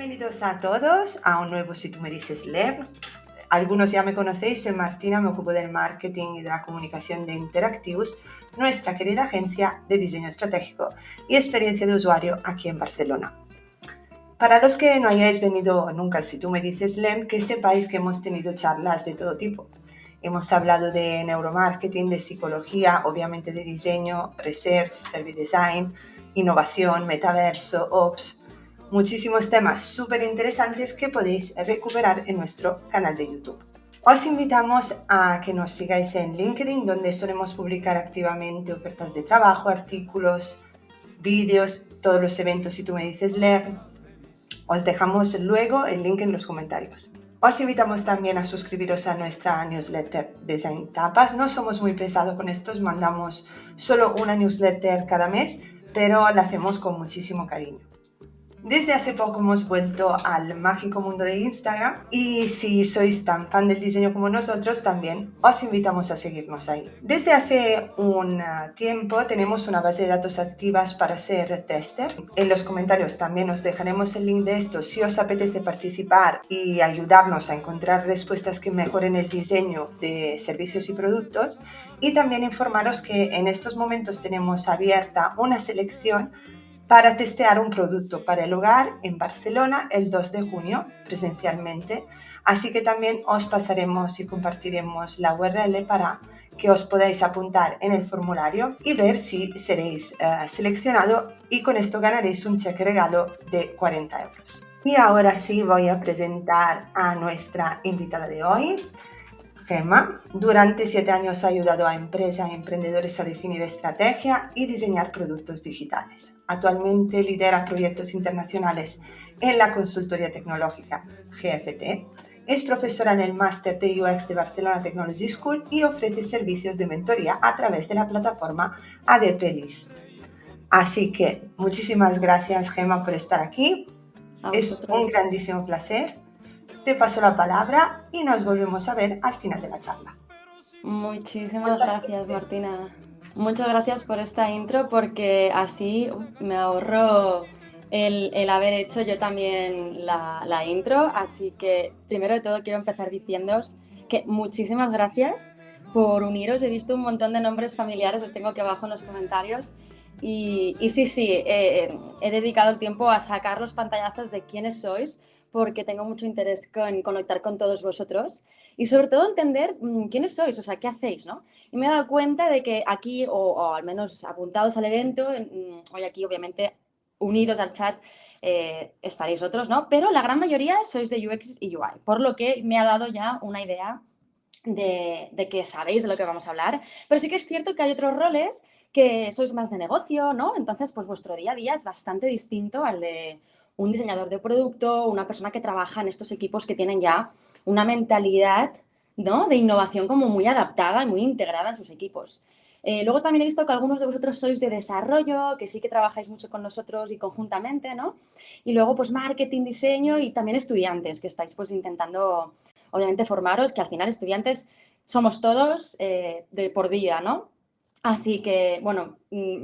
Bienvenidos a todos a un nuevo Si tú me dices leer. Algunos ya me conocéis, soy Martina, me ocupo del marketing y de la comunicación de Interactivus, nuestra querida agencia de diseño estratégico y experiencia de usuario aquí en Barcelona. Para los que no hayáis venido nunca al Si tú me dices leer, que sepáis que hemos tenido charlas de todo tipo. Hemos hablado de neuromarketing, de psicología, obviamente de diseño, research, service design, innovación, metaverso, ops. Muchísimos temas súper interesantes que podéis recuperar en nuestro canal de YouTube. Os invitamos a que nos sigáis en LinkedIn, donde solemos publicar activamente ofertas de trabajo, artículos, vídeos, todos los eventos Si tú me dices leer. Os dejamos luego el link en los comentarios. Os invitamos también a suscribiros a nuestra newsletter Design Tapas. No somos muy pesados con esto, mandamos solo una newsletter cada mes, pero la hacemos con muchísimo cariño. Desde hace poco hemos vuelto al mágico mundo de Instagram y si sois tan fan del diseño como nosotros, también os invitamos a seguirnos ahí. Desde hace un tiempo tenemos una base de datos activas para ser tester. En los comentarios también os dejaremos el link de esto si os apetece participar y ayudarnos a encontrar respuestas que mejoren el diseño de servicios y productos. Y también informaros que en estos momentos tenemos abierta una selección para testear un producto para el hogar en Barcelona el 2 de junio presencialmente. Así que también os pasaremos y compartiremos la URL para que os podáis apuntar en el formulario y ver si seréis seleccionado y con esto ganaréis un cheque regalo de 40 euros. Y ahora sí voy a presentar a nuestra invitada de hoy. Gemma, durante 7 años ha ayudado a empresas y emprendedores a definir estrategia y diseñar productos digitales. Actualmente lidera proyectos internacionales en la consultoría tecnológica GFT. Es profesora en el máster de UX de Barcelona Technology School y ofrece servicios de mentoría a través de la plataforma ADP List. Así que muchísimas gracias, Gemma, por estar aquí. Es un grandísimo placer. Te paso la palabra y nos volvemos a ver al final de la charla. Muchísimas gracias, Martina. Muchas gracias por esta intro porque así me ahorro el haber hecho yo también la intro. Así que primero de todo quiero empezar diciéndoos que muchísimas gracias por uniros. He visto un montón de nombres familiares, os tengo aquí abajo en los comentarios. Y sí, he dedicado el tiempo a sacar los pantallazos de quiénes sois, porque tengo mucho interés en conectar con todos vosotros y sobre todo entender quiénes sois, o sea, qué hacéis, ¿no? Y me he dado cuenta de que aquí, o al menos apuntados al evento, hoy aquí obviamente unidos al chat, estaréis otros, ¿no? Pero la gran mayoría sois de UX y UI, por lo que me ha dado ya una idea de que sabéis de lo que vamos a hablar, pero sí que es cierto que hay otros roles que sois más de negocio, ¿no? Entonces, pues vuestro día a día es bastante distinto al de un diseñador de producto, una persona que trabaja en estos equipos que tienen ya una mentalidad, ¿no?, de innovación como muy adaptada y muy integrada en sus equipos. Luego también he visto que algunos de vosotros sois de desarrollo, que sí que trabajáis mucho con nosotros y conjuntamente, ¿no? Y luego, pues marketing, diseño y también estudiantes, que estáis pues intentando, obviamente, formaros, que al final estudiantes somos todos de por día, ¿no? Así que, bueno,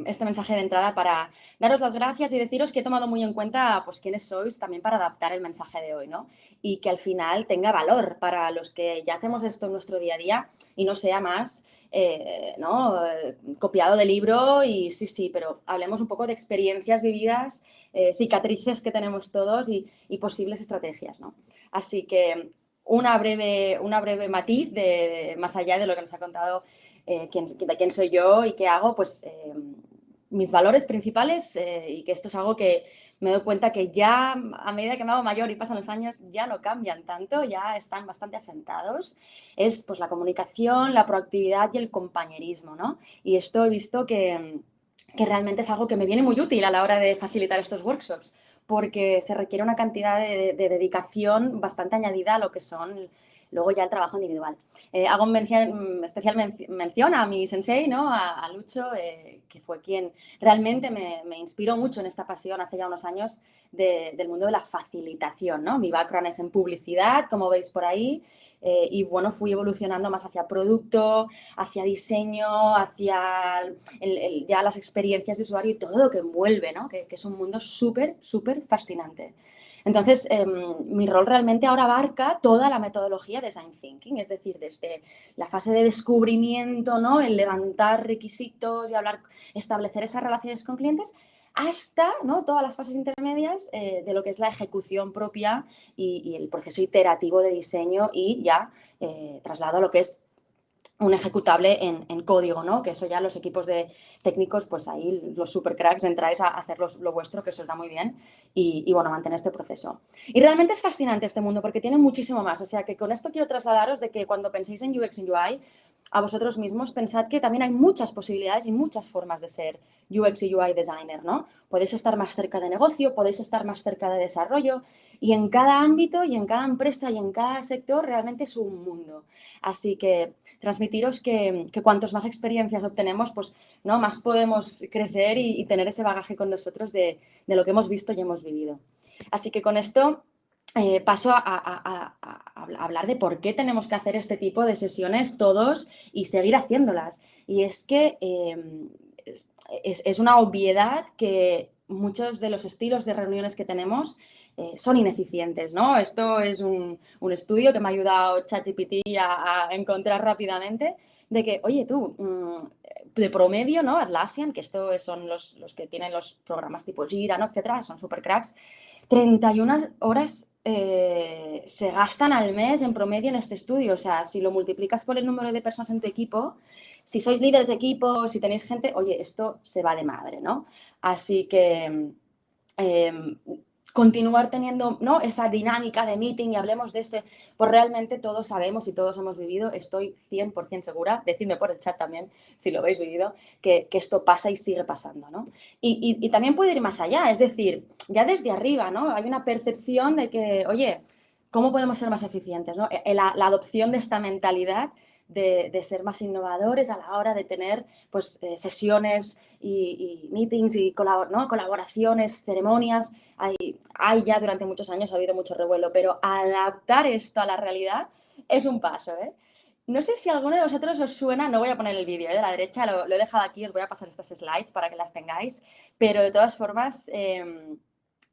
este mensaje de entrada para daros las gracias y deciros que he tomado muy en cuenta pues quiénes sois también para adaptar el mensaje de hoy, ¿no? Y que al final tenga valor para los que ya hacemos esto en nuestro día a día y no sea más, ¿no?, copiado de libro y sí, pero hablemos un poco de experiencias vividas, cicatrices que tenemos todos y posibles estrategias, ¿no? Así que una breve matiz de más allá de lo que nos ha contado de quién soy yo y qué hago, pues mis valores principales y que esto es algo que me doy cuenta que ya a medida que me hago mayor y pasan los años ya no cambian tanto, ya están bastante asentados, es pues la comunicación, la proactividad y el compañerismo, ¿no? Y esto he visto que realmente es algo que me viene muy útil a la hora de facilitar estos workshops, porque se requiere una cantidad de dedicación bastante añadida a lo que son luego ya el trabajo individual. Hago especial mención a mi sensei, ¿no?, a Lucho, que fue quien realmente me inspiró mucho en esta pasión hace ya unos años del mundo de la facilitación, ¿no? Mi background es en publicidad, como veis por ahí, y bueno, fui evolucionando más hacia producto, hacia diseño, hacia ya las experiencias de usuario y todo lo que envuelve, ¿no? Que es un mundo súper fascinante. Entonces, mi rol realmente ahora abarca toda la metodología Design Thinking, es decir, desde la fase de descubrimiento, ¿no? El levantar requisitos y establecer esas relaciones con clientes, hasta, ¿no?, todas las fases intermedias de lo que es la ejecución propia y el proceso iterativo de diseño y ya traslado a lo que es un ejecutable en código, ¿no? Que eso ya los equipos de técnicos, pues ahí los super cracks entráis a hacer lo vuestro, que se os da muy bien, y bueno, mantener este proceso. Y realmente es fascinante este mundo porque tiene muchísimo más. O sea, que con esto quiero trasladaros de que cuando penséis en UX y UI, a vosotros mismos pensad que también hay muchas posibilidades y muchas formas de ser UX y UI designer, ¿no? Podéis estar más cerca de negocio, podéis estar más cerca de desarrollo, y en cada ámbito y en cada empresa y en cada sector realmente es un mundo. Así que transmitiros que cuantos más experiencias obtenemos, pues ¿no?, más podemos crecer y tener ese bagaje con nosotros de lo que hemos visto y hemos vivido. Así que con esto paso a hablar de por qué tenemos que hacer este tipo de sesiones todos y seguir haciéndolas. Y es que es una obviedad que muchos de los estilos de reuniones que tenemos son ineficientes, ¿no? Esto es un estudio que me ha ayudado ChatGPT a encontrar rápidamente de que, oye, tú, de promedio, ¿no? Atlassian, que estos son los que tienen los programas tipo Jira, ¿no?, etcétera, son super cracks, 31 horas se gastan al mes en promedio en este estudio. O sea, si lo multiplicas por el número de personas en tu equipo, si sois líderes de equipo, si tenéis gente, oye, esto se va de madre, ¿no? Así que eh, continuar teniendo, ¿no?, esa dinámica de meeting y hablemos de este, pues realmente todos sabemos y todos hemos vivido, estoy 100% segura, decidme por el chat también si lo habéis vivido, que esto pasa y sigue pasando, ¿no? Y también puede ir más allá, es decir, ya desde arriba, ¿no? Hay una percepción de que, oye, ¿cómo podemos ser más eficientes, ¿no? La adopción de esta mentalidad de ser más innovadores a la hora de tener pues, sesiones y meetings y ¿no?, colaboraciones, ceremonias. Hay ya durante muchos años ha habido mucho revuelo, pero adaptar esto a la realidad es un paso, ¿eh? No sé si a alguno de vosotros os suena, no voy a poner el vídeo de la derecha, lo he dejado aquí, os voy a pasar estas slides para que las tengáis, pero de todas formas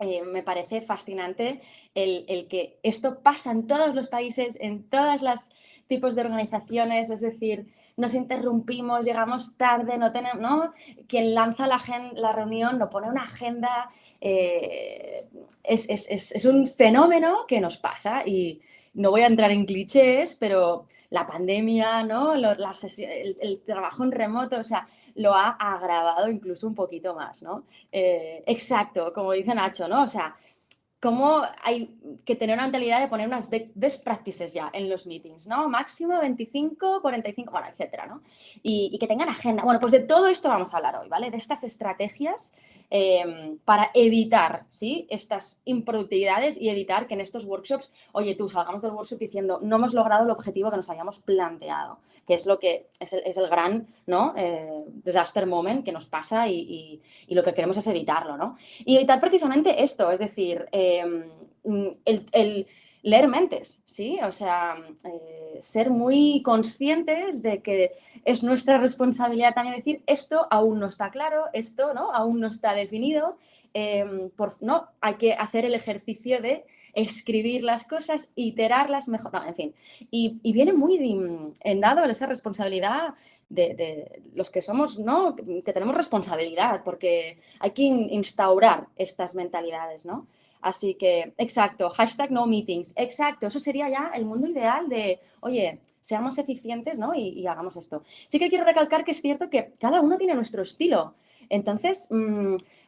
me parece fascinante el que esto pasa en todos los países, en todos los tipos de organizaciones, es decir, nos interrumpimos, llegamos tarde, no tenemos, ¿no? Quien lanza la reunión no pone una agenda, es un fenómeno que nos pasa y no voy a entrar en clichés, pero la pandemia, ¿no?, el trabajo en remoto, o sea, lo ha agravado incluso un poquito más, ¿no? Exacto, como dice Nacho, ¿no? O sea, cómo hay que tener una mentalidad de poner unas best practices ya en los meetings, ¿no? Máximo 25, 45, bueno, etcétera, ¿no? Y que tengan agenda. Bueno, pues de todo esto vamos a hablar hoy, ¿vale? De estas estrategias para evitar, ¿sí?, estas improductividades y evitar que en estos workshops, oye, tú, salgamos del workshop diciendo no hemos logrado el objetivo que nos habíamos planteado, que es lo que es el gran, ¿no?, disaster moment que nos pasa y lo que queremos es evitarlo, ¿no? Y evitar precisamente esto, es decir, el leer mentes, ¿sí? O sea, ser muy conscientes de que es nuestra responsabilidad también decir esto aún no está claro, esto, ¿no?, aún no está definido, ¿no? Hay que hacer el ejercicio de escribir las cosas, iterarlas mejor, no, en fin. Y viene muy en dado esa responsabilidad de los que somos, ¿no?, que tenemos responsabilidad, porque hay que instaurar estas mentalidades, ¿no? Así que, exacto, hashtag no meetings, exacto, eso sería ya el mundo ideal de, oye, seamos eficientes, ¿no?, y hagamos esto. Sí que quiero recalcar que es cierto que cada uno tiene nuestro estilo. Entonces,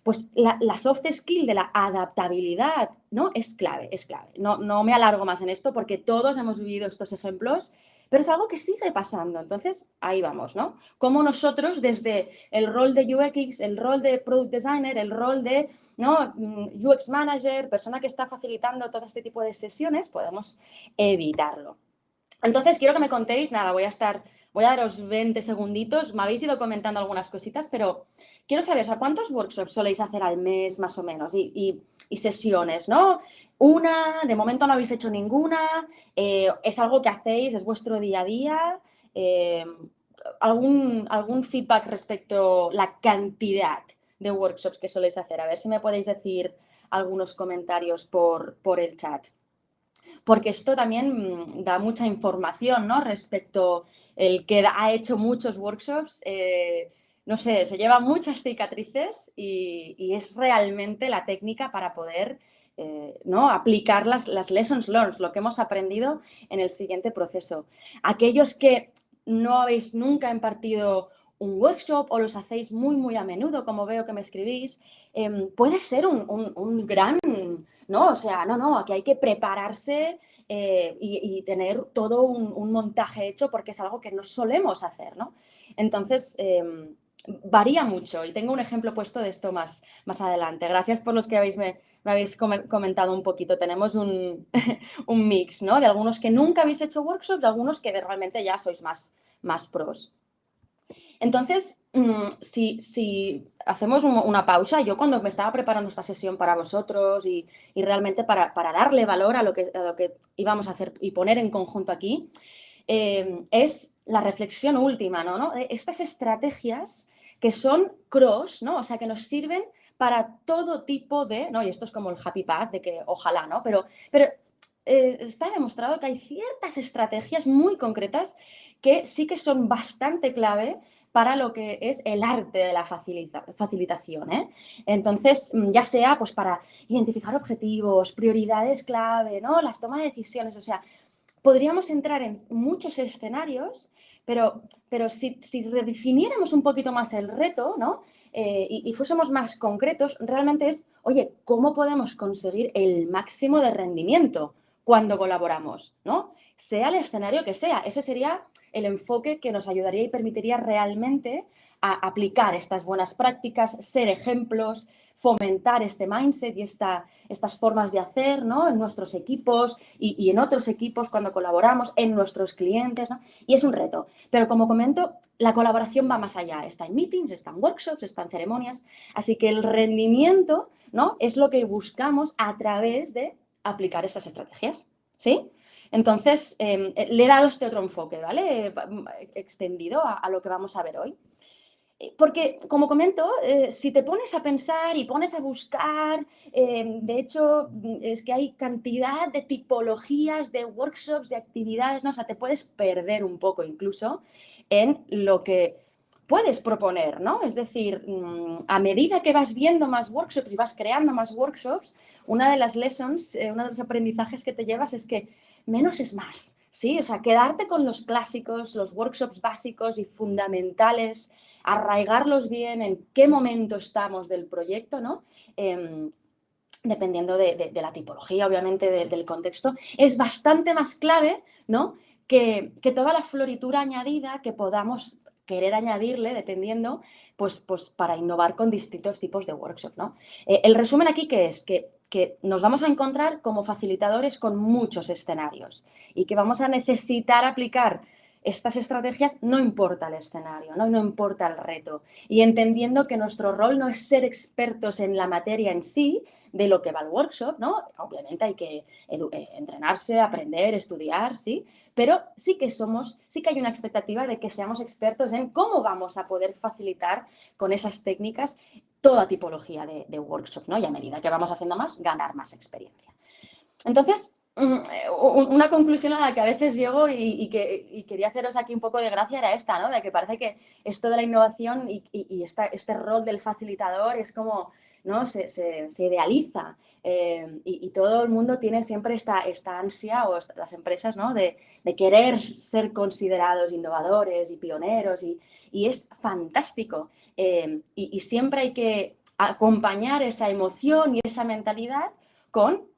pues la soft skill de la adaptabilidad, ¿no?, es clave, es clave. No me alargo más en esto porque todos hemos vivido estos ejemplos, pero es algo que sigue pasando. Entonces, ahí vamos, ¿no? Cómo nosotros desde el rol de UX, el rol de Product Designer, el rol de, ¿no?, UX Manager, persona que está facilitando todo este tipo de sesiones, podemos evitarlo. Entonces, quiero que me contéis, nada, voy a daros 20 segunditos, me habéis ido comentando algunas cositas, pero quiero saber, o sea, ¿cuántos workshops soléis hacer al mes más o menos? Y sesiones, ¿no? Una, de momento no habéis hecho ninguna, es algo que hacéis, es vuestro día a día. Eh, ¿Algún feedback respecto a la cantidad de workshops que soléis hacer? A ver si me podéis decir algunos comentarios por el chat. Porque esto también da mucha información, ¿no? Respecto el que ha hecho muchos workshops, no sé, se lleva muchas cicatrices y es realmente la técnica para poder ¿no? aplicar las lessons learned, lo que hemos aprendido en el siguiente proceso. Aquellos que no habéis nunca impartido un workshop o los hacéis muy a menudo, como veo que me escribís, puede ser un gran, ¿no? O sea, no, aquí hay que prepararse y tener todo un montaje hecho porque es algo que no solemos hacer, ¿no? Entonces, varía mucho y tengo un ejemplo puesto de esto más adelante. Gracias por los que me habéis comentado un poquito. Tenemos un mix, ¿no? De algunos que nunca habéis hecho workshops, de algunos que realmente ya sois más pros. Entonces, si hacemos una pausa, yo cuando me estaba preparando esta sesión para vosotros y realmente para darle valor a lo que íbamos a hacer y poner en conjunto aquí, es la reflexión última, ¿no? De estas estrategias que son cross, ¿no? O sea, que nos sirven para todo tipo de, ¿no? Y esto es como el happy path, de que ojalá, ¿no? Pero está demostrado que hay ciertas estrategias muy concretas que sí que son bastante clave para lo que es el arte de la facilitación, ¿eh? Entonces, ya sea pues para identificar objetivos, prioridades clave, ¿no? Las tomas de decisiones, o sea, podríamos entrar en muchos escenarios, pero si redefiniéramos un poquito más el reto, ¿no? Y fuésemos más concretos, realmente es, oye, ¿cómo podemos conseguir el máximo de rendimiento cuando colaboramos, ¿no? Sea el escenario que sea. Ese sería el enfoque que nos ayudaría y permitiría realmente a aplicar estas buenas prácticas, ser ejemplos, fomentar este mindset y estas formas de hacer, ¿no? En nuestros equipos y en otros equipos cuando colaboramos, en nuestros clientes, ¿no? Y es un reto. Pero como comento, la colaboración va más allá. Está en meetings, está en workshops, está en ceremonias. Así que el rendimiento, ¿no? Es lo que buscamos a través de aplicar estas estrategias, ¿sí? Entonces, le he dado este otro enfoque, ¿vale? Extendido a lo que vamos a ver hoy. Porque, como comento, si te pones a pensar y pones a buscar, de hecho, es que hay cantidad de tipologías, de workshops, de actividades, ¿no? O sea, te puedes perder un poco incluso en lo que puedes proponer, ¿no? Es decir, a medida que vas viendo más workshops y vas creando más workshops, una de las lessons, uno de los aprendizajes que te llevas es que menos es más, ¿sí? O sea, quedarte con los clásicos, los workshops básicos y fundamentales, arraigarlos bien en qué momento estamos del proyecto, ¿no? Dependiendo de la tipología, obviamente, del contexto, es bastante más clave, ¿no? Que toda la floritura añadida que podamos querer añadirle, dependiendo, pues para innovar con distintos tipos de workshop, ¿no? El resumen aquí que es que nos vamos a encontrar como facilitadores con muchos escenarios y que vamos a necesitar aplicar estas estrategias no importa el escenario, ¿no? No importa el reto. Y entendiendo que nuestro rol no es ser expertos en la materia en sí, de lo que va el workshop, ¿no? Obviamente hay que entrenarse, aprender, estudiar, sí, pero sí que hay una expectativa de que seamos expertos en cómo vamos a poder facilitar con esas técnicas toda tipología de workshops, ¿no? Y a medida que vamos haciendo más, ganar más experiencia. Entonces, una conclusión a la que a veces llego y quería haceros aquí un poco de gracia era esta, ¿no? De que parece que esto de la innovación y este rol del facilitador es como, ¿no? Se idealiza y todo el mundo tiene siempre esta ansia, o las empresas, ¿no? De querer ser considerados innovadores y pioneros y es fantástico. Y siempre hay que acompañar esa emoción y esa mentalidad con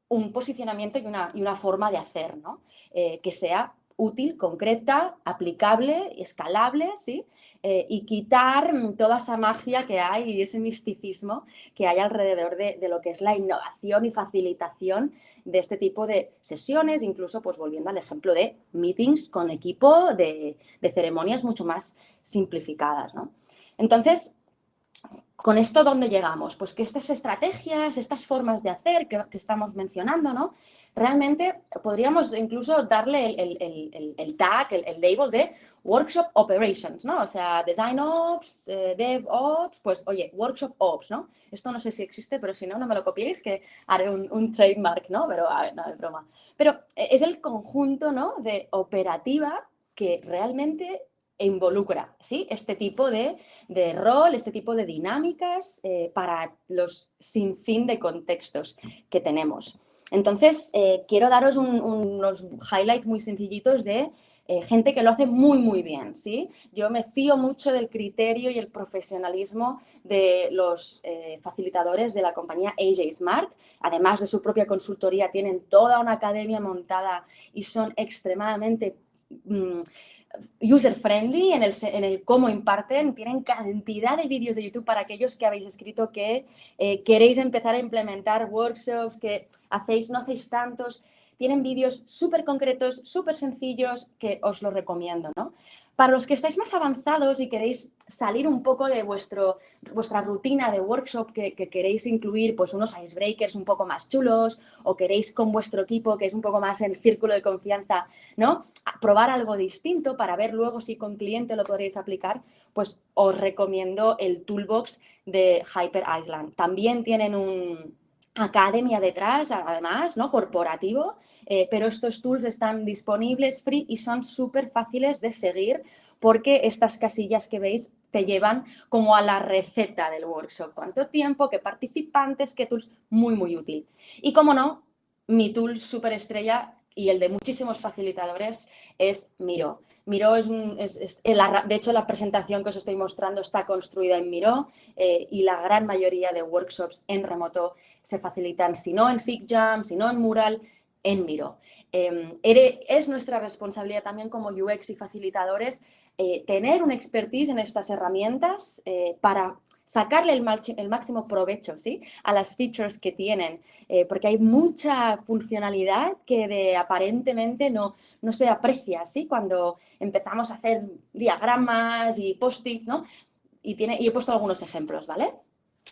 un posicionamiento y una forma de hacer, ¿no? Que sea útil, concreta, aplicable, escalable, ¿sí? Y quitar toda esa magia que hay y ese misticismo que hay alrededor de lo que es la innovación y facilitación de este tipo de sesiones, incluso pues volviendo al ejemplo de meetings con equipo, de ceremonias mucho más simplificadas, ¿no? Entonces, con esto, ¿dónde llegamos? Pues que estas estrategias, estas formas de hacer que estamos mencionando, ¿no? Realmente podríamos incluso darle el tag, el label de Workshop Operations, ¿no? O sea, Design Ops, Dev Ops, pues oye, Workshop Ops, ¿no? Esto no sé si existe, pero si no, no me lo copiéis, que haré un trademark, ¿no? Pero, a ver, no, es broma. Pero es el conjunto, ¿no? De operativa que realmente involucra, ¿sí? Este tipo de rol, este tipo de dinámicas para los sinfín de contextos que tenemos. Entonces, quiero daros unos highlights muy sencillitos de gente que lo hace muy, muy bien, ¿sí? Yo me fío mucho del criterio y el profesionalismo de los facilitadores de la compañía AJ Smart. Además de su propia consultoría, tienen toda una academia montada y son extremadamente user-friendly en el cómo imparten. Tienen cantidad de vídeos de YouTube para aquellos que habéis escrito que queréis empezar a implementar workshops, que no hacéis tantos. Tienen vídeos súper concretos, súper sencillos, que os los recomiendo, ¿no? Para los que estáis más avanzados y queréis salir un poco de vuestra rutina de workshop, que queréis incluir pues unos icebreakers un poco más chulos, o queréis con vuestro equipo, que es un poco más el círculo de confianza, ¿no? Probar algo distinto para ver luego si con cliente lo podréis aplicar, pues os recomiendo el Toolbox de Hyper Island. También tienen un academia detrás, además, ¿no? Corporativo, pero estos tools están disponibles free y son súper fáciles de seguir porque estas casillas que veis te llevan como a la receta del workshop. ¿Cuánto tiempo? ¿Qué participantes? ¿Qué tools? Muy, muy útil. Y como no, mi tool súper estrella y el de muchísimos facilitadores es Miro. Miro de hecho, la presentación que os estoy mostrando está construida en Miro y la gran mayoría de workshops en remoto se facilitan, si no en FigJam, si no en Mural, en Miro. Es nuestra responsabilidad también como UX y facilitadores tener un expertise en estas herramientas para sacarle el máximo provecho, ¿sí? A las features que tienen, porque hay mucha funcionalidad que aparentemente no se aprecia, ¿sí? Cuando empezamos a hacer diagramas y post-its, ¿no? Y he puesto algunos ejemplos, ¿vale?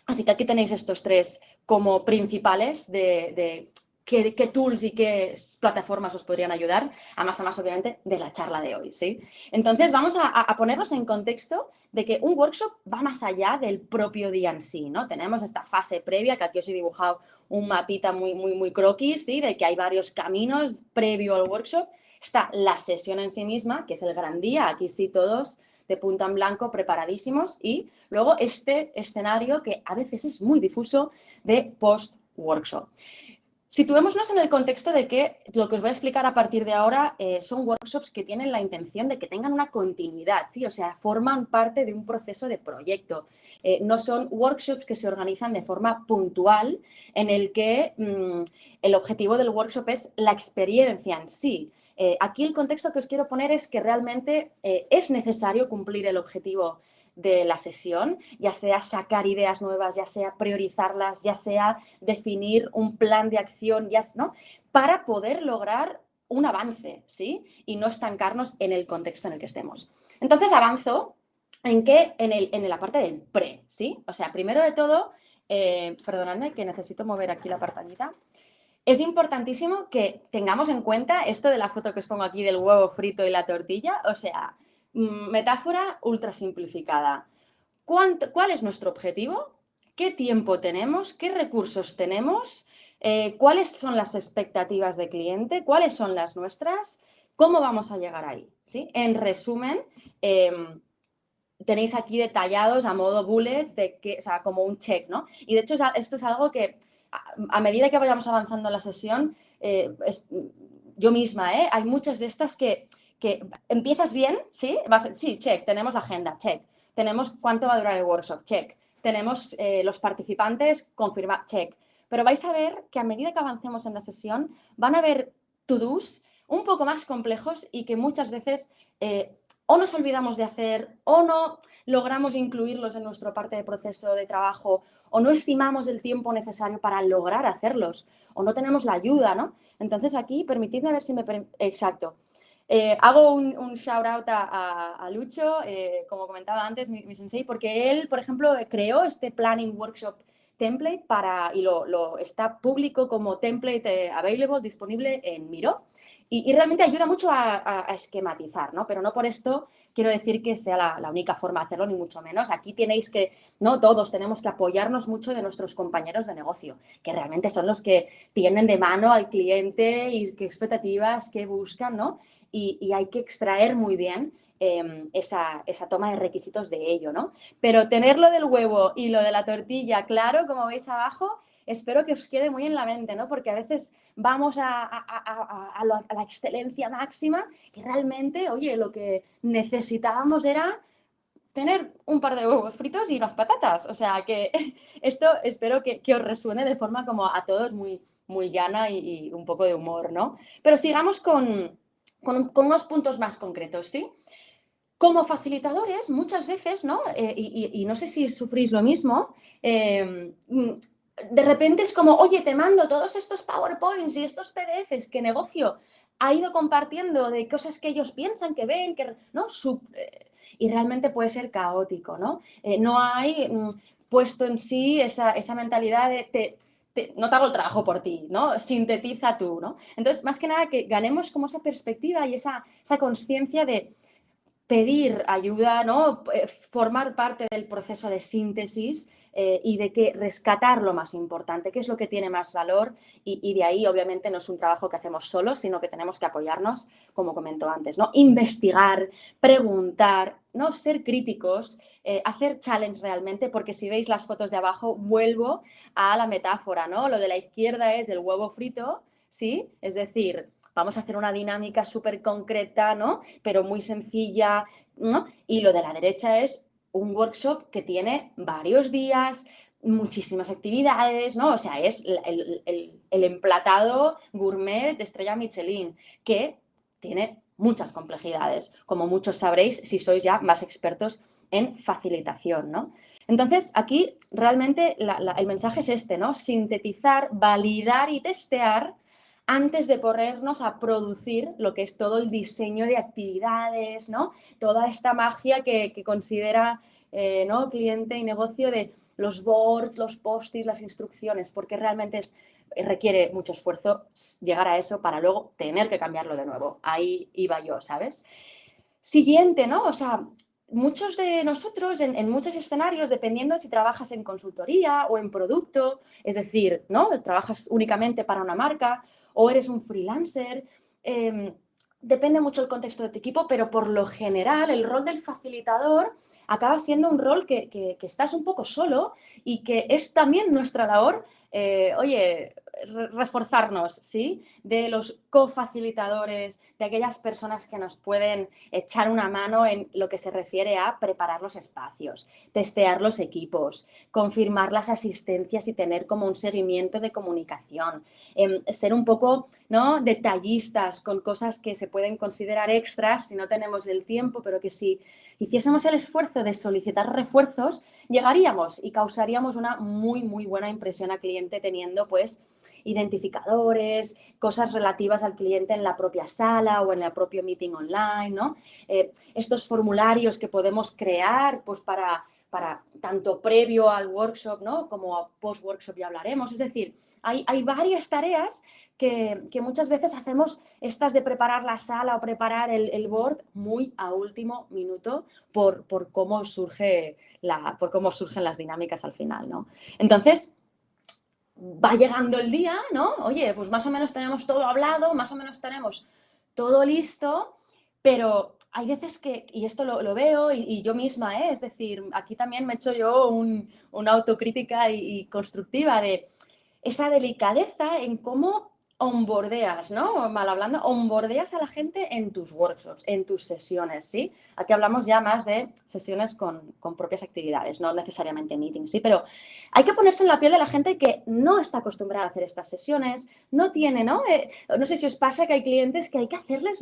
Así que aquí tenéis estos tres como principales de qué tools y qué plataformas os podrían ayudar, a más, obviamente, de la charla de hoy, ¿sí? Entonces, vamos a ponernos en contexto de que un workshop va más allá del propio día en sí, ¿no? Tenemos esta fase previa, que aquí os he dibujado un mapita muy, muy, muy croquis, ¿sí? De que hay varios caminos previo al workshop. Está la sesión en sí misma, que es el gran día, aquí sí todos de punta en blanco, preparadísimos, y luego este escenario que a veces es muy difuso de post-workshop. Situémonos en el contexto de que lo que os voy a explicar a partir de ahora son workshops que tienen la intención de que tengan una continuidad, ¿sí? O sea, forman parte de un proceso de proyecto. No son workshops que se organizan de forma puntual en el que el objetivo del workshop es la experiencia en sí. Aquí el contexto que os quiero poner es que realmente es necesario cumplir el objetivo de la sesión, ya sea sacar ideas nuevas, ya sea priorizarlas, ya sea definir un plan de acción, ¿no? Para poder lograr un avance, ¿sí? Y no estancarnos en el contexto en el que estemos. Entonces avanzo en la parte del pre, ¿sí? O sea, primero de todo, perdonadme que necesito mover aquí la pantallita. Es importantísimo que tengamos en cuenta esto de la foto que os pongo aquí del huevo frito y la tortilla, o sea, metáfora ultra simplificada. ¿Cuál es nuestro objetivo? ¿Qué tiempo tenemos? ¿Qué recursos tenemos? ¿Cuáles son las expectativas de cliente? ¿Cuáles son las nuestras? ¿Cómo vamos a llegar ahí? ¿Sí? En resumen, tenéis aquí detallados a modo bullets, o sea, como un check, ¿no? Y de hecho esto es algo que a medida que vayamos avanzando en la sesión, yo misma, hay muchas de estas que empiezas bien, ¿sí? Sí, check, tenemos la agenda, check. Tenemos cuánto va a durar el workshop, check. Tenemos los participantes, confirmar, check. Pero vais a ver que a medida que avancemos en la sesión, van a haber to-dos un poco más complejos y que muchas veces o nos olvidamos de hacer o no logramos incluirlos en nuestra parte de proceso de trabajo o no estimamos el tiempo necesario para lograr hacerlos o no tenemos la ayuda, ¿no? Entonces aquí, permitidme a ver si exacto. Hago un shout out a Lucho, como comentaba antes, mi sensei, porque él, por ejemplo, creó este planning workshop template y está público como template available, disponible en Miro. Y realmente ayuda mucho a esquematizar, ¿no? Pero no por esto quiero decir que sea la única forma de hacerlo, ni mucho menos. Aquí tenéis que, ¿no? Todos tenemos que apoyarnos mucho de nuestros compañeros de negocio, que realmente son los que tienen de mano al cliente y qué expectativas, qué buscan, ¿no? Y hay que extraer muy bien esa toma de requisitos de ello, ¿no? Pero tener lo del huevo y lo de la tortilla claro, como veis abajo, espero que os quede muy en la mente, ¿no? Porque a veces vamos a la excelencia máxima y realmente, oye, lo que necesitábamos era tener un par de huevos fritos y unas patatas. O sea, que esto espero que os resuene de forma como a todos muy, muy llana y un poco de humor, ¿no? Pero sigamos con unos puntos más concretos, ¿sí? Como facilitadores, muchas veces, ¿no? Y no sé si sufrís lo mismo, de repente es como, oye, te mando todos estos PowerPoints y estos PDFs que negocio ha ido compartiendo de cosas que ellos piensan, que ven, ¿no? Y realmente puede ser caótico, ¿no? No hay puesto en sí esa mentalidad de no te hago el trabajo por ti, ¿no? Sintetiza tú, ¿no? Entonces, más que nada, que ganemos como esa perspectiva y esa conciencia de pedir ayuda, ¿no? Formar parte del proceso de síntesis y de que rescatar lo más importante, qué es lo que tiene más valor y de ahí obviamente no es un trabajo que hacemos solos, sino que tenemos que apoyarnos, como comentó antes, ¿no? Investigar, preguntar, ¿no? Ser críticos, hacer challenge realmente, porque si veis las fotos de abajo, vuelvo a la metáfora, ¿no? Lo de la izquierda es el huevo frito, ¿sí? Es decir, vamos a hacer una dinámica súper concreta, ¿no? Pero muy sencilla, ¿no? Y lo de la derecha es un workshop que tiene varios días, muchísimas actividades, ¿no? O sea, es el emplatado gourmet de estrella Michelin, que tiene muchas complejidades, como muchos sabréis si sois ya más expertos en facilitación, ¿no? Entonces, aquí realmente el mensaje es este, ¿no? Sintetizar, validar y testear antes de ponernos a producir lo que es todo el diseño de actividades, ¿no? Toda esta magia que considera ¿no? Cliente y negocio de los boards, los post-its, las instrucciones, porque realmente requiere mucho esfuerzo llegar a eso para luego tener que cambiarlo de nuevo. Ahí iba yo, ¿sabes? Siguiente, ¿no? O sea, muchos de nosotros en muchos escenarios, dependiendo si trabajas en consultoría o en producto, es decir, ¿no? Trabajas únicamente para una marca o eres un freelancer, depende mucho el contexto de tu equipo, pero por lo general el rol del facilitador acaba siendo un rol que estás un poco solo y que es también nuestra labor, oye, reforzarnos, ¿sí? De los cofacilitadores, de aquellas personas que nos pueden echar una mano en lo que se refiere a preparar los espacios, testear los equipos, confirmar las asistencias y tener como un seguimiento de comunicación, ser un poco, ¿no? Detallistas con cosas que se pueden considerar extras si no tenemos el tiempo, pero que si hiciésemos el esfuerzo de solicitar refuerzos, llegaríamos y causaríamos una muy, muy buena impresión al cliente teniendo, pues, identificadores, cosas relativas al cliente en la propia sala o en el propio meeting online, ¿no? Estos formularios que podemos crear, pues, para tanto previo al workshop, ¿no? Como post-workshop ya hablaremos. Es decir, hay varias tareas que muchas veces hacemos estas de preparar la sala o preparar el board muy a último minuto por cómo surgen las dinámicas al final, ¿no? Entonces, va llegando el día, ¿no? Oye, pues más o menos tenemos todo hablado, más o menos tenemos todo listo, pero hay veces que, y esto lo veo y yo misma, es decir, aquí también me echo yo una autocrítica y constructiva de esa delicadeza en cómo onboardeas, ¿no? Mal hablando, onboardeas a la gente en tus workshops, en tus sesiones, ¿sí? Aquí hablamos ya más de sesiones con propias actividades, no necesariamente meetings, ¿sí? Pero hay que ponerse en la piel de la gente que no está acostumbrada a hacer estas sesiones, no tiene, ¿no? No sé si os pasa que hay clientes que hay que hacerles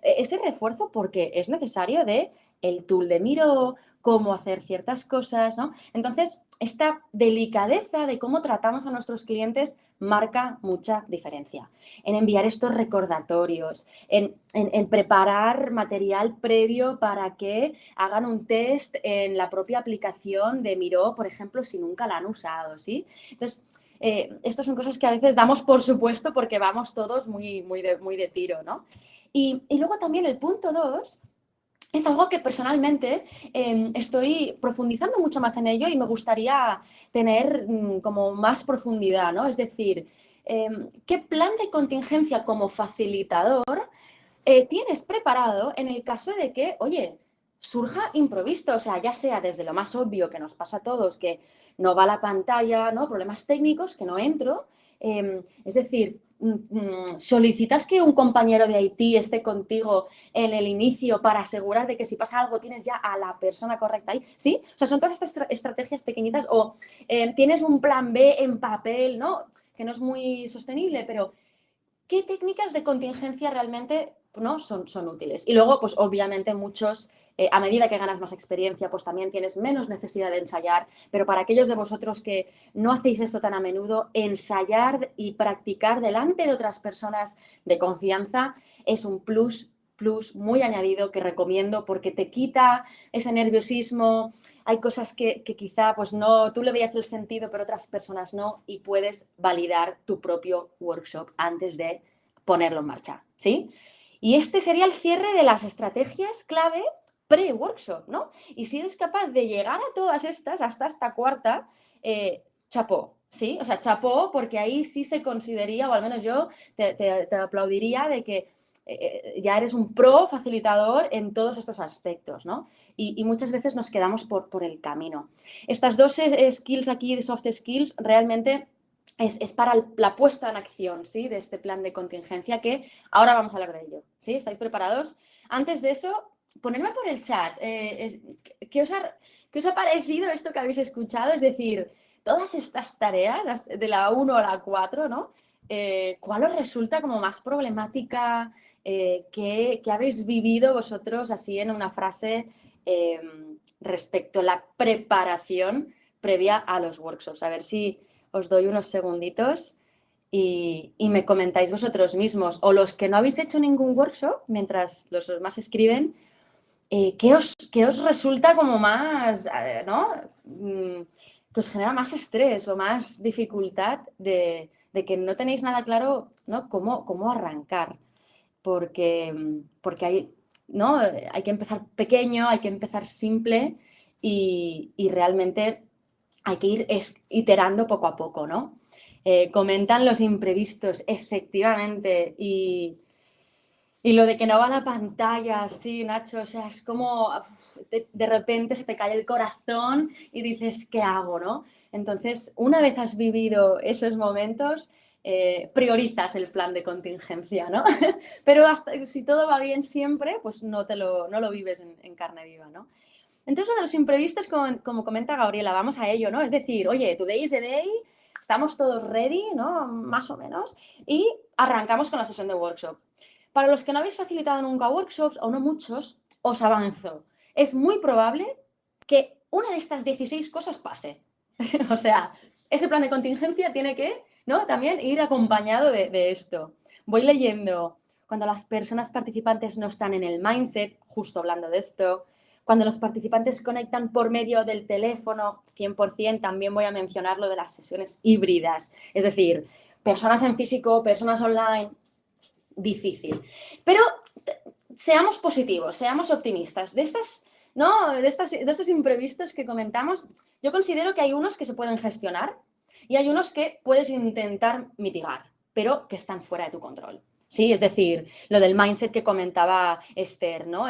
ese refuerzo porque es necesario de el tool de Miro, cómo hacer ciertas cosas, ¿no? Entonces, esta delicadeza de cómo tratamos a nuestros clientes marca mucha diferencia. En enviar estos recordatorios, en preparar material previo para que hagan un test en la propia aplicación de Miro, por ejemplo, si nunca la han usado, ¿sí? Entonces, estas son cosas que a veces damos por supuesto porque vamos todos muy de tiro, ¿no? Y luego también el punto 2 es algo que personalmente estoy profundizando mucho más en ello y me gustaría tener como más profundidad, ¿no? Es decir, ¿qué plan de contingencia como facilitador tienes preparado en el caso de que, oye, surja imprevisto? O sea, ya sea desde lo más obvio que nos pasa a todos, que no va la pantalla, ¿no? Problemas técnicos, que no entro. Es decir, solicitas que un compañero de IT esté contigo en el inicio para asegurar de que si pasa algo tienes ya a la persona correcta ahí, ¿sí? O sea, son todas estas estrategias pequeñitas o tienes un plan B en papel, ¿no? Que no es muy sostenible, pero ¿qué técnicas de contingencia realmente no son útiles? Y luego, pues obviamente muchos, a medida que ganas más experiencia, pues también tienes menos necesidad de ensayar, pero para aquellos de vosotros que no hacéis esto tan a menudo, ensayar y practicar delante de otras personas de confianza es un plus muy añadido que recomiendo porque te quita ese nerviosismo. Hay cosas que quizá pues no, tú le veías el sentido, pero otras personas no, y puedes validar tu propio workshop antes de ponerlo en marcha, ¿sí? Y este sería el cierre de las estrategias clave pre-workshop, ¿no? Y si eres capaz de llegar a todas estas, hasta esta cuarta, chapó, ¿sí? O sea, chapó porque ahí sí se consideraría, o al menos yo te aplaudiría de que ya eres un pro facilitador en todos estos aspectos, ¿no? Y muchas veces nos quedamos por el camino. Estas dos skills aquí, de soft skills, realmente es para la puesta en acción, ¿sí? De este plan de contingencia que ahora vamos a hablar de ello, ¿sí? ¿Estáis preparados? Antes de eso, ponedme por el chat, ¿qué os ha parecido esto que habéis escuchado? Es decir, todas estas tareas, de la 1 a la 4, ¿no? ¿Cuál os resulta como más problemática? ¿Qué habéis vivido vosotros así en una frase respecto a la preparación previa a los workshops? A ver si os doy unos segunditos y me comentáis vosotros mismos o los que no habéis hecho ningún workshop, mientras los demás escriben, ¿qué os resulta como más, ¿no? Que os genera más estrés o más dificultad de que no tenéis nada claro, ¿no? Cómo arrancar. Porque hay, ¿no? Hay que empezar pequeño, hay que empezar simple y realmente hay que ir iterando poco a poco, ¿no? Comentan los imprevistos, efectivamente, y lo de que no va la pantalla, sí, Nacho, o sea, es como de repente se te cae el corazón y dices, ¿qué hago, no? Entonces, una vez has vivido esos momentos, priorizas el plan de contingencia, ¿no? Pero hasta, si todo va bien siempre, pues no lo vives en carne viva, ¿no? Entonces, de los imprevistos, como comenta Gabriela, vamos a ello, ¿no? Es decir, oye, today is the day, estamos todos ready, ¿no? Más o menos, y arrancamos con la sesión de workshop. Para los que no habéis facilitado nunca workshops, o no muchos, os avanzo. Es muy probable que una de estas 16 cosas pase. O sea, ese plan de contingencia tiene que, ¿no? También ir acompañado de esto. Voy leyendo. Cuando las personas participantes no están en el mindset, justo hablando de esto, cuando los participantes conectan por medio del teléfono, 100%, también voy a mencionar lo de las sesiones híbridas. Es decir, personas en físico, personas online, difícil. Pero seamos positivos, seamos optimistas. ¿No? De estos imprevistos que comentamos, yo considero que hay unos que se pueden gestionar y hay unos que puedes intentar mitigar, pero que están fuera de tu control. Sí, es decir, lo del mindset que comentaba Esther, ¿no?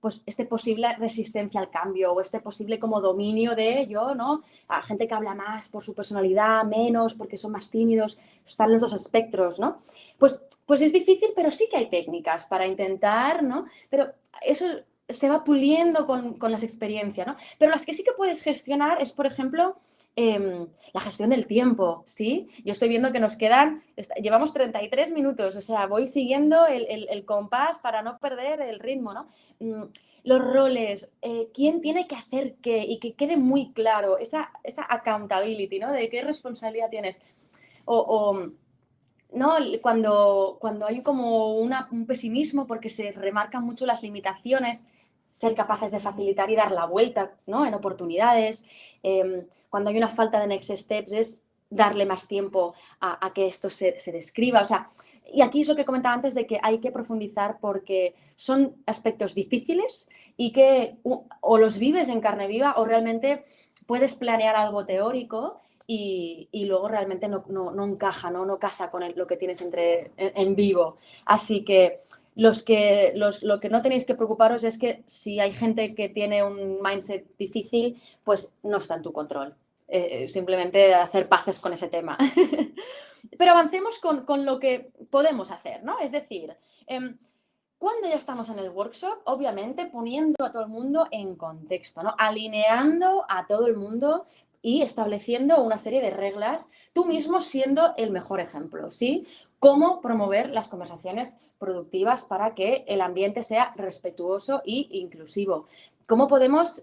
Pues este posible resistencia al cambio o este posible como dominio de ello, ¿no? A gente que habla más por su personalidad, menos porque son más tímidos, están los dos espectros, ¿no? Pues es difícil, pero sí que hay técnicas para intentar, ¿no? Pero eso se va puliendo con las experiencias, ¿no? Pero las que sí que puedes gestionar es, por ejemplo, la gestión del tiempo, ¿sí? Yo estoy viendo que llevamos 33 minutos, o sea, voy siguiendo el compás para no perder el ritmo, ¿no? los roles, quién tiene que hacer qué y que quede muy claro esa accountability, ¿no? De qué responsabilidad tienes. O ¿no? Cuando hay como un pesimismo porque se remarcan mucho las limitaciones, ser capaces de facilitar y dar la vuelta, ¿no? En oportunidades. Cuando hay una falta de next steps es darle más tiempo a que esto se describa. O sea, y aquí es lo que comentaba antes de que hay que profundizar porque son aspectos difíciles y que o los vives en carne viva o realmente puedes planear algo teórico y luego realmente no encaja, no casa con lo que tienes en vivo. Así que lo que no tenéis que preocuparos es que si hay gente que tiene un mindset difícil, pues no está en tu control. Simplemente hacer paces con ese tema. Pero avancemos con lo que podemos hacer, ¿no? Es decir, cuando ya estamos en el workshop, obviamente poniendo a todo el mundo en contexto, ¿no? Alineando a todo el mundo y estableciendo una serie de reglas, tú mismo siendo el mejor ejemplo, ¿sí? Cómo promover las conversaciones productivas para que el ambiente sea respetuoso e inclusivo. Cómo podemos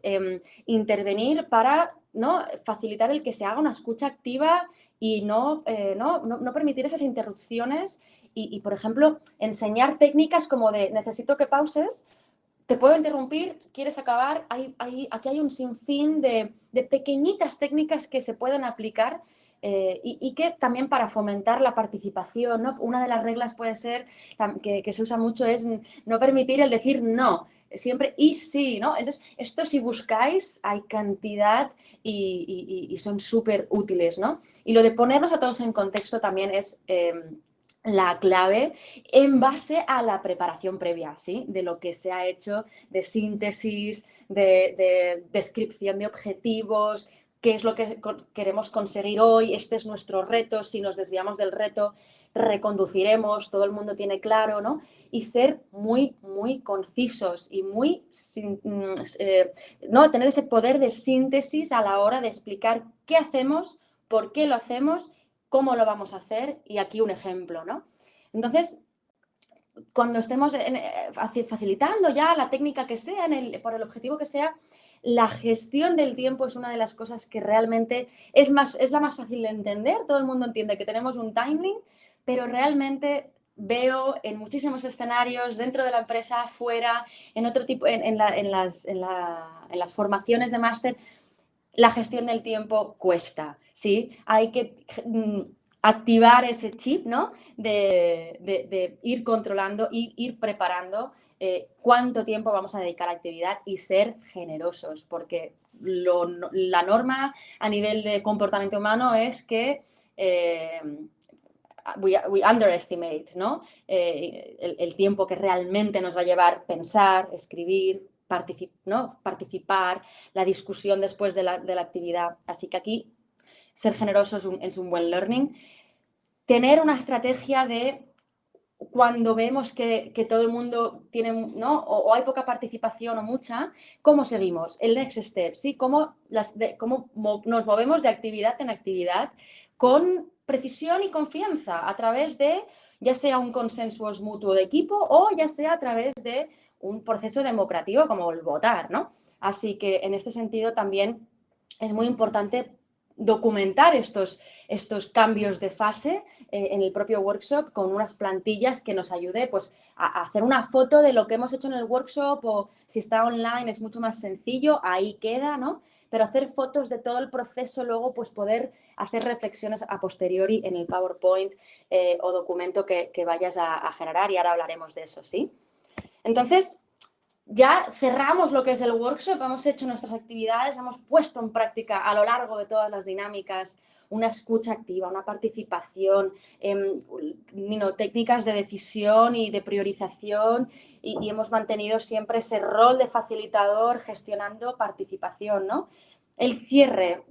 intervenir para, ¿no?, facilitar el que se haga una escucha activa y no permitir esas interrupciones por ejemplo, enseñar técnicas como de necesito que pauses, te puedo interrumpir, quieres acabar. Aquí hay un sinfín de pequeñitas técnicas que se pueden aplicar y que también para fomentar la participación, ¿no? Una de las reglas puede ser, que se usa mucho, es no permitir el decir no. Siempre y sí, ¿no? Entonces, esto si buscáis, hay cantidad y son súper útiles, ¿no? Y lo de ponernos a todos en contexto también es la clave en base a la preparación previa, ¿sí? De lo que se ha hecho, de síntesis, de descripción de objetivos, qué es lo que queremos conseguir hoy, este es nuestro reto, si nos desviamos del reto, reconduciremos, todo el mundo tiene claro, ¿no? Y ser muy, muy concisos y ¿no? Tener ese poder de síntesis a la hora de explicar qué hacemos, por qué lo hacemos, cómo lo vamos a hacer y aquí un ejemplo, ¿no? Entonces, cuando estemos facilitando ya la técnica que sea, por el objetivo que sea, la gestión del tiempo es una de las cosas que realmente es la más fácil de entender. Todo el mundo entiende que tenemos un timing, pero realmente veo en muchísimos escenarios, dentro de la empresa, fuera, en otro tipo, en las formaciones de máster, la gestión del tiempo cuesta, ¿sí? Hay que activar ese chip, ¿no? De ir controlando, ir preparando cuánto tiempo vamos a dedicar a la actividad y ser generosos, porque la norma a nivel de comportamiento humano es que we underestimate, ¿no? El tiempo que realmente nos va a llevar pensar, escribir, ¿no? Participar, la discusión después de la actividad. Así que aquí ser generoso es un buen learning. Tener una estrategia de cuando vemos que todo el mundo tiene, ¿no? O hay poca participación o mucha, ¿cómo seguimos? El next step, ¿sí? Cómo nos movemos de actividad en actividad con precisión y confianza a través de, ya sea un consenso mutuo de equipo o ya sea a través de un proceso democrático como el votar, ¿no? Así que en este sentido también es muy importante documentar estos cambios de fase en el propio workshop con unas plantillas que nos ayude pues, a hacer una foto de lo que hemos hecho en el workshop, o si está online es mucho más sencillo, ahí queda, ¿no? Pero hacer fotos de todo el proceso, luego pues poder hacer reflexiones a posteriori en el PowerPoint o documento que vayas a generar, y ahora hablaremos de eso, ¿sí? Entonces, ya cerramos lo que es el workshop, hemos hecho nuestras actividades, hemos puesto en práctica a lo largo de todas las dinámicas una escucha activa, una participación, técnicas de decisión y de priorización, y hemos mantenido siempre ese rol de facilitador gestionando participación, ¿no? El cierre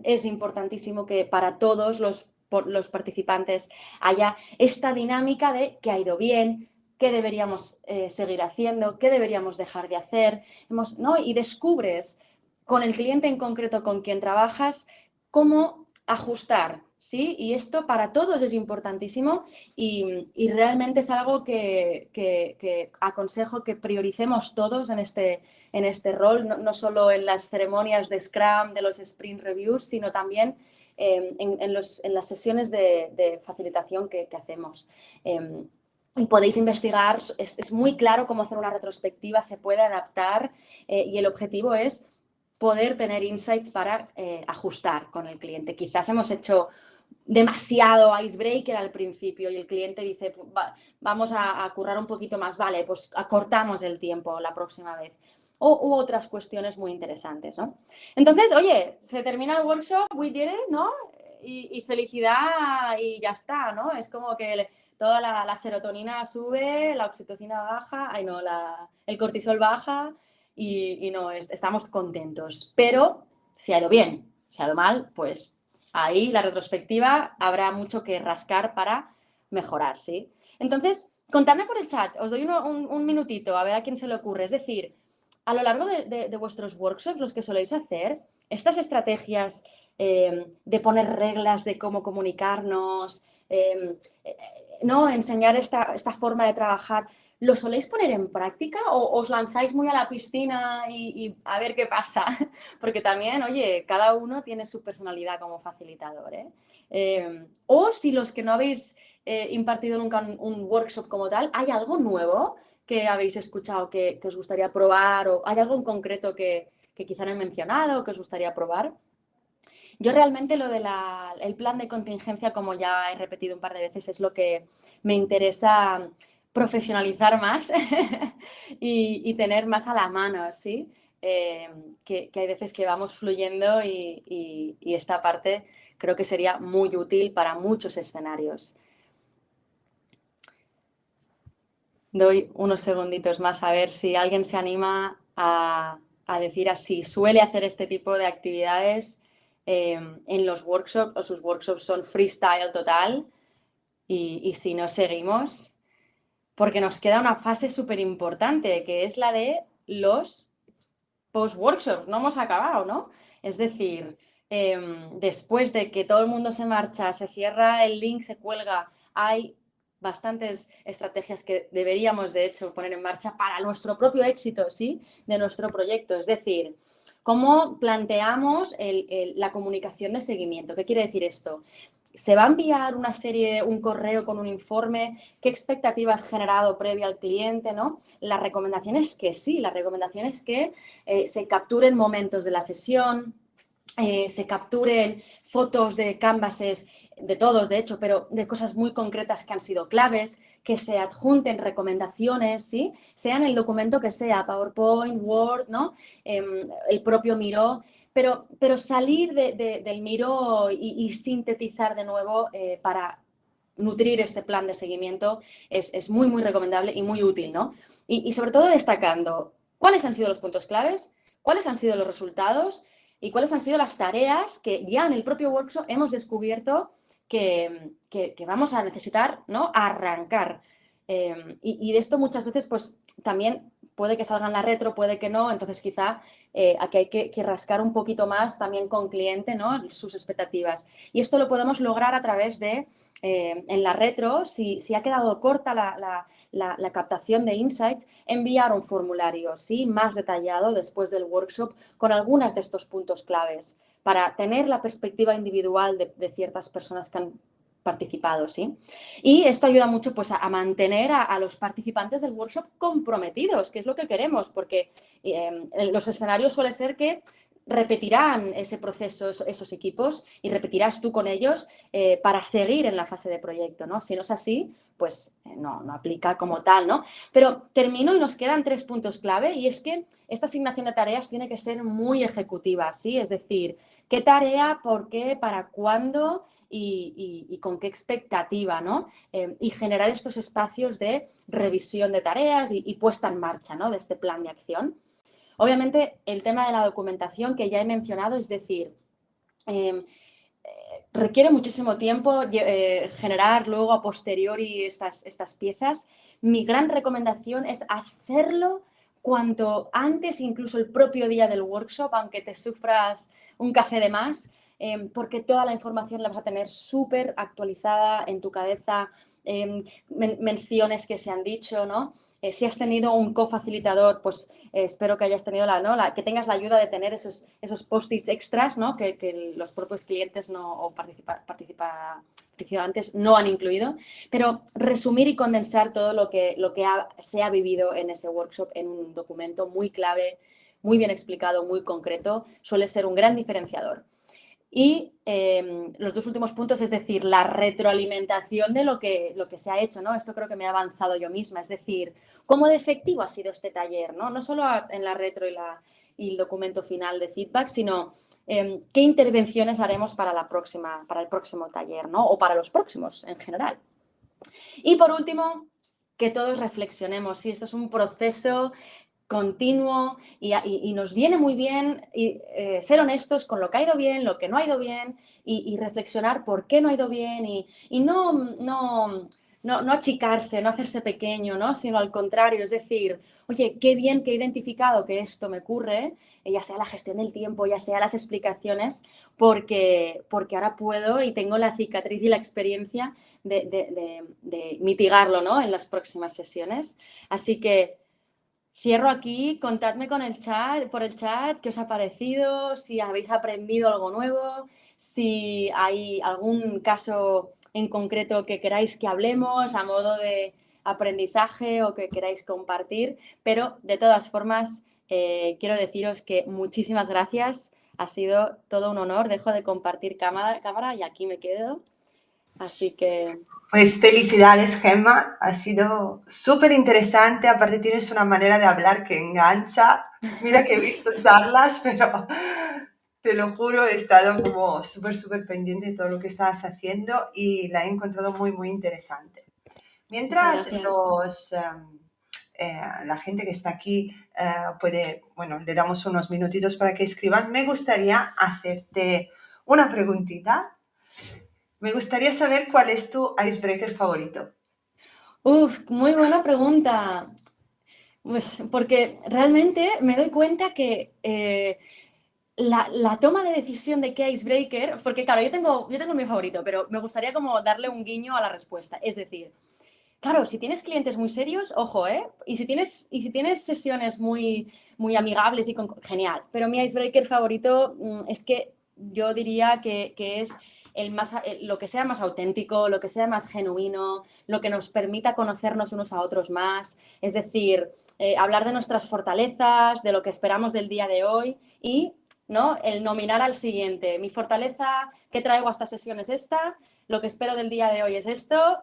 es importantísimo, que para todos los participantes haya esta dinámica de qué ha ido bien, qué deberíamos seguir haciendo, qué deberíamos dejar de hacer, ¿no? Y descubres con el cliente en concreto con quien trabajas cómo ajustar, ¿sí? Y esto para todos es importantísimo y realmente es algo que aconsejo que prioricemos todos en este rol, no solo en las ceremonias de Scrum, de los Sprint Reviews, sino también en las sesiones de facilitación que hacemos. Y podéis investigar, es muy claro cómo hacer una retrospectiva, se puede adaptar y el objetivo es poder tener insights para ajustar con el cliente. Quizás hemos hecho demasiado icebreaker al principio y el cliente dice, vamos a currar un poquito más, vale, pues acortamos el tiempo la próxima vez. U otras cuestiones muy interesantes, ¿no? Entonces, oye, se termina el workshop, we did it, ¿no? Y felicidad y ya está, ¿no? Es como que toda la serotonina sube, la oxitocina baja, ay no, el cortisol baja y no, estamos contentos. Pero si ha ido bien, si ha ido mal, pues ahí la retrospectiva habrá mucho que rascar para mejorar, ¿sí? Entonces, contadme por el chat, os doy un minutito a ver a quién se le ocurre. Es decir, a lo largo de vuestros workshops, los que soléis hacer, estas estrategias de poner reglas de cómo comunicarnos, ¿no? Enseñar esta forma de trabajar, ¿lo soléis poner en práctica o os lanzáis muy a la piscina y a ver qué pasa? Porque también, oye, cada uno tiene su personalidad como facilitador, ¿eh? O si los que no habéis impartido nunca un workshop como tal, ¿hay algo nuevo que habéis escuchado que os gustaría probar? ¿O hay algo en concreto que quizá no he mencionado que os gustaría probar? Yo realmente lo del plan de contingencia, como ya he repetido un par de veces, es lo que me interesa profesionalizar más y tener más a la mano, ¿sí? Que hay veces que vamos fluyendo y esta parte creo que sería muy útil para muchos escenarios. Doy unos segunditos más a ver si alguien se anima a decir así. Suele hacer este tipo de actividades en los workshops o sus workshops son freestyle total y si no seguimos, porque nos queda una fase súper importante que es la de los post-workshops. No hemos acabado, ¿no? Es decir, después de que todo el mundo se marcha, se cierra el link, se cuelga, hay bastantes estrategias que deberíamos, de hecho, poner en marcha para nuestro propio éxito, ¿sí? De nuestro proyecto. Es decir, ¿cómo planteamos la comunicación de seguimiento? ¿Qué quiere decir esto? ¿Se va a enviar una serie, un correo con un informe? ¿Qué expectativas has generado previo al cliente? ¿No? La recomendación es que sí, la recomendación es que se capturen momentos de la sesión, se capturen fotos de canvases, de todos de hecho, pero de cosas muy concretas que han sido claves, que se adjunten recomendaciones, ¿sí? Sea en el documento que sea, PowerPoint, Word, ¿no? El propio Miro, pero salir del Miro y sintetizar de nuevo para nutrir este plan de seguimiento es muy, muy recomendable y muy útil, ¿no? Y sobre todo destacando cuáles han sido los puntos claves, cuáles han sido los resultados y cuáles han sido las tareas que ya en el propio workshop hemos descubierto que vamos a necesitar, ¿no? Arrancar. Y de esto muchas veces pues también puede que salga en la retro, puede que no, entonces quizá aquí hay que rascar un poquito más también con cliente, ¿no? Sus expectativas. Y esto lo podemos lograr a través de, en la retro, si ha quedado corta la captación de insights, enviar un formulario, ¿sí? Más detallado después del workshop con algunas de estos puntos claves para tener la perspectiva individual de ciertas personas que han participado, ¿sí? Y esto ayuda mucho pues, a mantener a los participantes del workshop comprometidos, que es lo que queremos, porque los escenarios suele ser que repetirán ese proceso, esos equipos, y repetirás tú con ellos para seguir en la fase de proyecto, ¿no? Si no es así, pues no aplica como tal, ¿no? Pero termino y nos quedan 3 puntos clave y es que esta asignación de tareas tiene que ser muy ejecutiva, ¿sí? Es decir, ¿qué tarea, por qué, para cuándo y con qué expectativa, ¿no? Y generar estos espacios de revisión de tareas y puesta en marcha, ¿no? De este plan de acción. Obviamente, el tema de la documentación que ya he mencionado, es decir, requiere muchísimo tiempo generar luego a posteriori estas piezas. Mi gran recomendación es hacerlo cuanto antes, incluso el propio día del workshop, aunque te sufras un café de más, porque toda la información la vas a tener súper actualizada en tu cabeza, menciones que se han dicho, ¿no? Si has tenido un cofacilitador, pues espero que hayas tenido que tengas la ayuda de tener esos post-its extras, ¿no? Que los propios clientes o participantes no han incluido. Pero resumir y condensar todo lo que se ha vivido en ese workshop en un documento muy clave, muy bien explicado, muy concreto, suele ser un gran diferenciador. Y los dos últimos puntos, es decir, la retroalimentación de lo que se ha hecho, ¿no? Esto creo que me ha avanzado yo misma, es decir, cómo de efectivo ha sido este taller, ¿no? No solo en la retro y el documento final de feedback, sino qué intervenciones haremos para el próximo taller, ¿no? O para los próximos en general. Y por último, que todos reflexionemos, sí, esto es un proceso continuo y nos viene muy bien ser honestos con lo que ha ido bien, lo que no ha ido bien y reflexionar por qué no ha ido bien y no achicarse, no hacerse pequeño, ¿no? Sino al contrario, es decir, oye, qué bien que he identificado que esto me ocurre, ya sea la gestión del tiempo, ya sea las explicaciones, porque ahora puedo y tengo la cicatriz y la experiencia de mitigarlo, ¿no? En las próximas sesiones. Así que cierro aquí, contadme por el chat, qué os ha parecido, si habéis aprendido algo nuevo, si hay algún caso en concreto que queráis que hablemos a modo de aprendizaje o que queráis compartir, pero de todas formas quiero deciros que muchísimas gracias, ha sido todo un honor, dejo de compartir cámara y aquí me quedo, así que... Pues felicidades, Gemma, ha sido súper interesante, aparte tienes una manera de hablar que engancha. Mira que he visto charlas, pero te lo juro, he estado como súper pendiente de todo lo que estabas haciendo y la he encontrado muy interesante. Mientras la gente que está aquí bueno, le damos unos minutitos para que escriban, me gustaría hacerte una preguntita. Me gustaría saber cuál es tu icebreaker favorito. Muy buena pregunta. Pues porque realmente me doy cuenta que la toma de decisión de qué icebreaker, porque claro, yo tengo mi favorito, pero me gustaría como darle un guiño a la respuesta. Es decir, claro, si tienes clientes muy serios, ojo, ¿eh? Y si tienes sesiones muy amigables genial. Pero mi icebreaker favorito es que yo diría que es lo que sea más auténtico, lo que sea más genuino, lo que nos permita conocernos unos a otros más. Es decir, hablar de nuestras fortalezas, de lo que esperamos del día de hoy y, ¿no?, el nominar al siguiente. Mi fortaleza que traigo a esta sesión es esta, lo que espero del día de hoy es esto.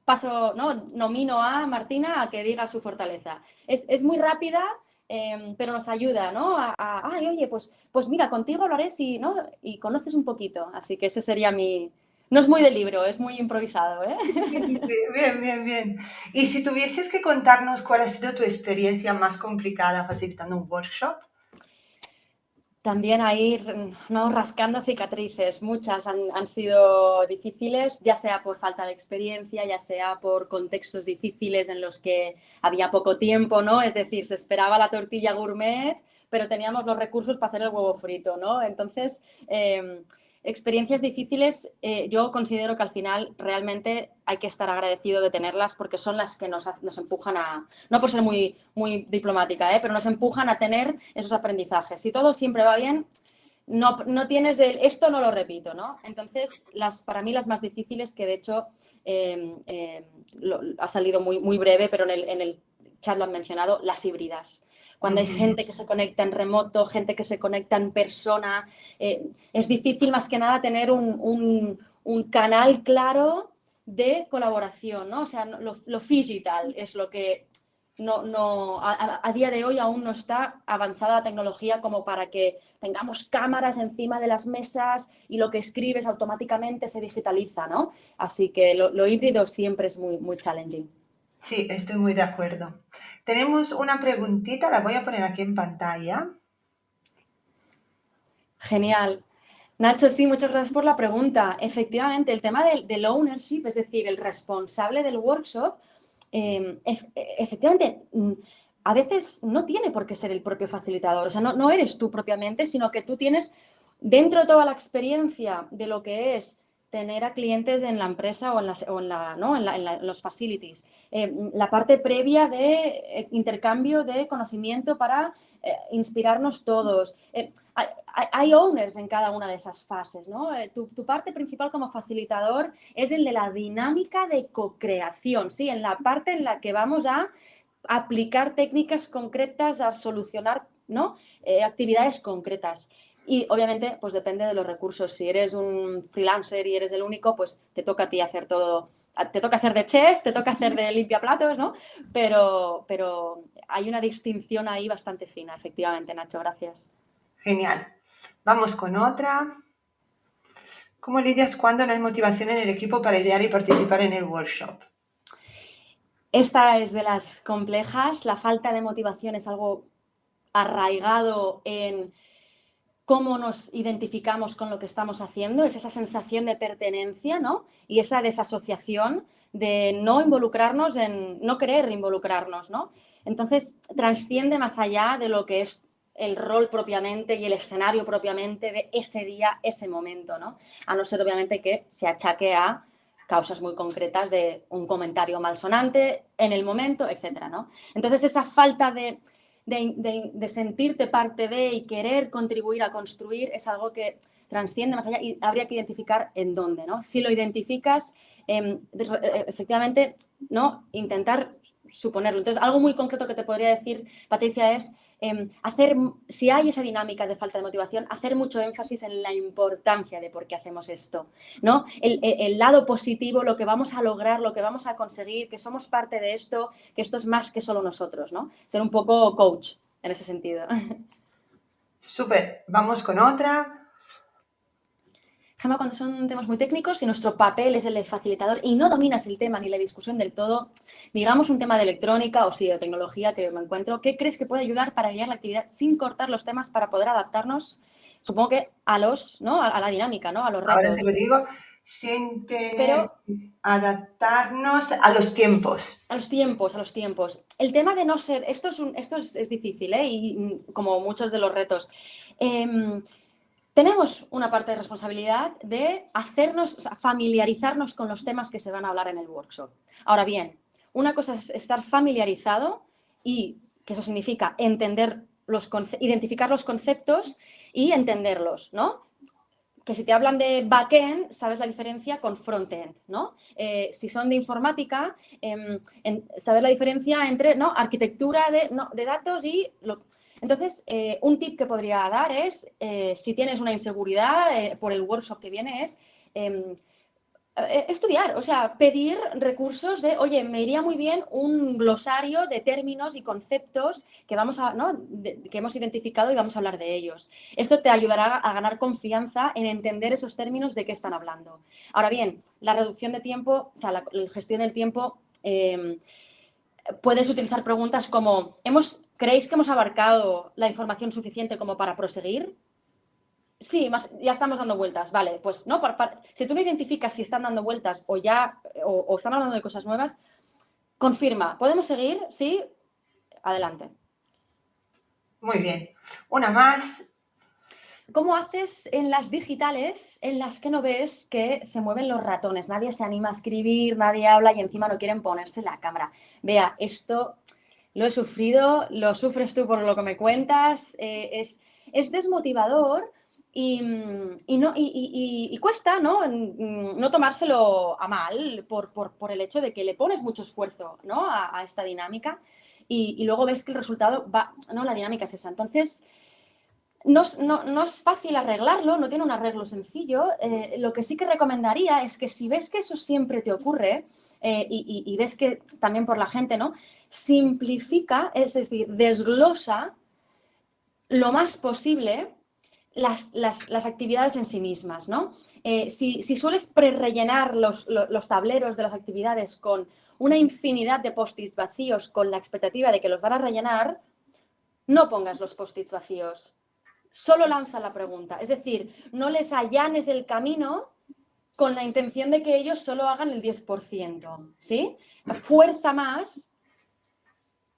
Paso, ¿no? Nomino a Martina a que diga su fortaleza. Es muy rápida, pero nos ayuda, ¿no? Ay, oye, pues mira, contigo hablaré si, ¿no? Y conoces un poquito. Así que ese sería mi... No es muy de libro, es muy improvisado, ¿eh? Sí. Bien. Y si tuvieses que contarnos cuál ha sido tu experiencia más complicada facilitando un workshop. También ahí, ¿no?, rascando cicatrices. Muchas han sido difíciles, ya sea por falta de experiencia, ya sea por contextos difíciles en los que había poco tiempo, ¿no? Es decir, se esperaba la tortilla gourmet, pero teníamos los recursos para hacer el huevo frito, ¿no? Entonces, experiencias difíciles, yo considero que al final realmente hay que estar agradecido de tenerlas porque son las que nos empujan a, no por ser muy diplomática, pero nos empujan a tener esos aprendizajes. Si todo siempre va bien, no tienes esto no lo repito, ¿no? Entonces, para mí las más difíciles, que de hecho ha salido muy breve, pero en el chat lo han mencionado, las híbridas. Cuando hay gente que se conecta en remoto, gente que se conecta en persona, es difícil más que nada tener un canal claro de colaboración, ¿no? O sea, lo digital es lo que a día de hoy aún no está avanzada la tecnología como para que tengamos cámaras encima de las mesas y lo que escribes automáticamente se digitaliza, ¿no? Así que lo híbrido siempre es muy challenging. Sí, estoy muy de acuerdo. Tenemos una preguntita, la voy a poner aquí en pantalla. Genial. Nacho, sí, muchas gracias por la pregunta. Efectivamente, el tema del ownership, es decir, el responsable del workshop, efectivamente, a veces no tiene por qué ser el propio facilitador. O sea, no eres tú propiamente, sino que tú tienes dentro de toda la experiencia de lo que es tener a clientes en la empresa o en los facilities, la parte previa de intercambio de conocimiento para inspirarnos todos. Hay owners en cada una de esas fases, ¿no? Tu parte principal como facilitador es el de la dinámica de co-creación, ¿sí? En la parte en la que vamos a aplicar técnicas concretas, a solucionar, ¿no? Actividades concretas. Y obviamente, pues depende de los recursos. Si eres un freelancer y eres el único, pues te toca a ti hacer todo. Te toca hacer de chef, te toca hacer de limpiaplatos, ¿no? Pero hay una distinción ahí bastante fina, efectivamente, Nacho, gracias. Genial. Vamos con otra. ¿Cómo lidias cuando no hay motivación en el equipo para idear y participar en el workshop? Esta es de las complejas. La falta de motivación es algo arraigado en cómo nos identificamos con lo que estamos haciendo, es esa sensación de pertenencia, ¿no? Y esa desasociación de no involucrarnos no querer involucrarnos, ¿no? Entonces, trasciende más allá de lo que es el rol propiamente y el escenario propiamente de ese día, ese momento, ¿no? A no ser, obviamente, que se achaque a causas muy concretas de un comentario malsonante en el momento, etcétera, ¿no? Entonces, esa falta de sentirte parte de y querer contribuir a construir es algo que trasciende más allá y habría que identificar en dónde, ¿no? Si lo identificas, efectivamente, ¿no? Intentar suponerlo. Entonces, algo muy concreto que te podría decir, Patricia, es si hay esa dinámica de falta de motivación, hacer mucho énfasis en la importancia de por qué hacemos esto, ¿no? El lado positivo, lo que vamos a lograr, lo que vamos a conseguir, que somos parte de esto, que esto es más que solo nosotros, ¿no? Ser un poco coach en ese sentido. Súper. Vamos con otra. Gemma, cuando son temas muy técnicos, si nuestro papel es el de facilitador y no dominas el tema ni la discusión del todo, digamos un tema de electrónica o sí de tecnología que me encuentro, ¿qué crees que puede ayudar para guiar la actividad sin cortar los temas para poder adaptarnos, supongo que ¿no? A la dinámica, ¿no? A los Ahora te retos? lo digo, sin tener Pero que adaptarnos a los tiempos. a los tiempos, a los tiempos. El tema de no ser, esto es difícil, ¿eh? Y como muchos de los retos. Tenemos una parte de responsabilidad de hacernos, o sea, familiarizarnos con los temas que se van a hablar en el workshop. Ahora bien, una cosa es estar familiarizado y que eso significa identificar los conceptos y entenderlos, ¿no? Que si te hablan de backend, sabes la diferencia con frontend, ¿no? Si son de informática, sabes la diferencia entre, ¿no? Arquitectura de datos y... Entonces, un tip que podría dar es, si tienes una inseguridad por el workshop que viene, es estudiar, o sea, pedir recursos de, oye, me iría muy bien un glosario de términos y conceptos que ¿no? Que hemos identificado y vamos a hablar de ellos. Esto te ayudará a ganar confianza en entender esos términos de qué están hablando. Ahora bien, la reducción de tiempo, o sea, la gestión del tiempo, puedes utilizar preguntas como, ¿creéis que hemos abarcado la información suficiente como para proseguir? Sí, ya estamos dando vueltas, vale, pues no, si tú no identificas si están dando vueltas o están hablando de cosas nuevas, confirma, ¿podemos seguir? Sí, adelante. Muy bien. Una más. ¿Cómo haces en las digitales en las que no ves que se mueven los ratones? Nadie se anima a escribir, nadie habla y encima no quieren ponerse la cámara. Vea, esto lo he sufrido, lo sufres tú por lo que me cuentas, es desmotivador y cuesta, ¿no? No tomárselo a mal por el hecho de que le pones mucho esfuerzo, ¿no? a esta dinámica y luego ves que el resultado va, ¿no? La dinámica es esa. Entonces, no es fácil arreglarlo, no tiene un arreglo sencillo. Lo que sí que recomendaría es que si ves que eso siempre te ocurre y ves que también por la gente, ¿no? Simplifica, es decir, desglosa lo más posible las actividades en sí mismas, ¿no? Si sueles prerellenar los tableros de las actividades con una infinidad de post-its vacíos con la expectativa de que los van a rellenar, no pongas los post-its vacíos. Solo lanza la pregunta. Es decir, no les allanes el camino con la intención de que ellos solo hagan el 10%. ¿Sí? Fuerza más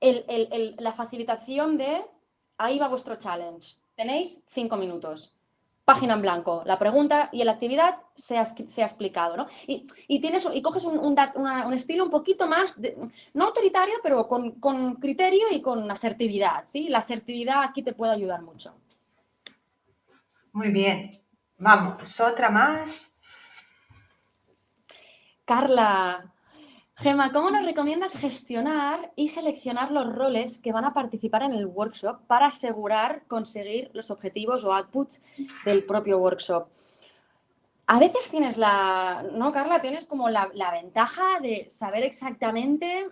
la facilitación de ahí va vuestro challenge. Tenéis 5 minutos. página en blanco, la pregunta y la actividad se ha explicado, ¿no? Y coges un estilo un poquito más, no autoritario, pero con criterio y con asertividad, ¿sí? La asertividad aquí te puede ayudar mucho. Muy bien. Vamos, otra más. Carla, Gemma, ¿cómo nos recomiendas gestionar y seleccionar los roles que van a participar en el workshop para asegurar conseguir los objetivos o outputs del propio workshop? A veces tienes ¿no, Carla? Tienes como la ventaja de saber exactamente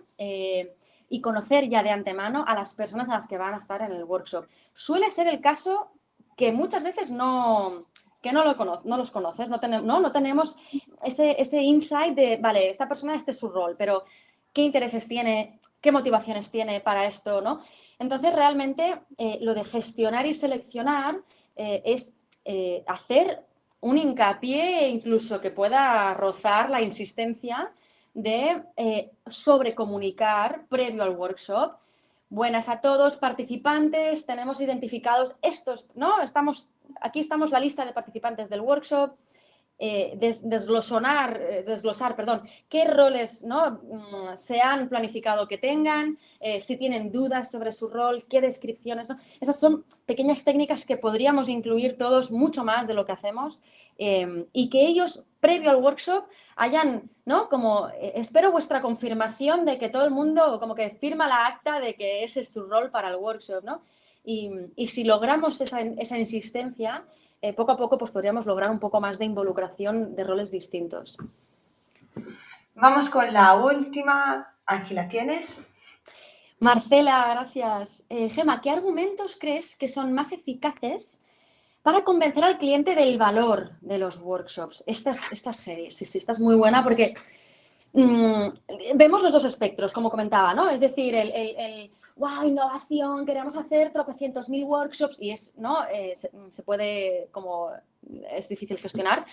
y conocer ya de antemano a las personas a las que van a estar en el workshop. Suele ser el caso que muchas veces no los conoces, no tenemos ese insight de, vale, esta persona, este es su rol, pero ¿qué intereses tiene? ¿Qué motivaciones tiene para esto? ¿No? Entonces, realmente, lo de gestionar y seleccionar es hacer un hincapié incluso que pueda rozar la insistencia de sobrecomunicar previo al workshop. Buenas a todos participantes, tenemos identificados estos, ¿no? Aquí estamos la lista de participantes del workshop. Desglosar, qué roles, ¿no? Se han planificado que tengan, si tienen dudas sobre su rol, qué descripciones, ¿no? Esas son pequeñas técnicas que podríamos incluir todos mucho más de lo que hacemos y que ellos, previo al workshop, hayan, ¿no? Como, espero vuestra confirmación de que todo el mundo como que firma la acta de que ese es su rol para el workshop, ¿no? Y si logramos esa insistencia, poco a poco pues podríamos lograr un poco más de involucración de roles distintos. Vamos con la última. Aquí la tienes. Marcela, gracias. Gemma, ¿qué argumentos crees que son más eficaces para convencer al cliente del valor de los workshops? Esta es heavy, sí, esta es muy buena porque vemos los dos espectros, como comentaba, ¿no? Es decir, wow, innovación, queremos hacer tropecientos mil workshops y ¿no? Se puede, como es difícil gestionar,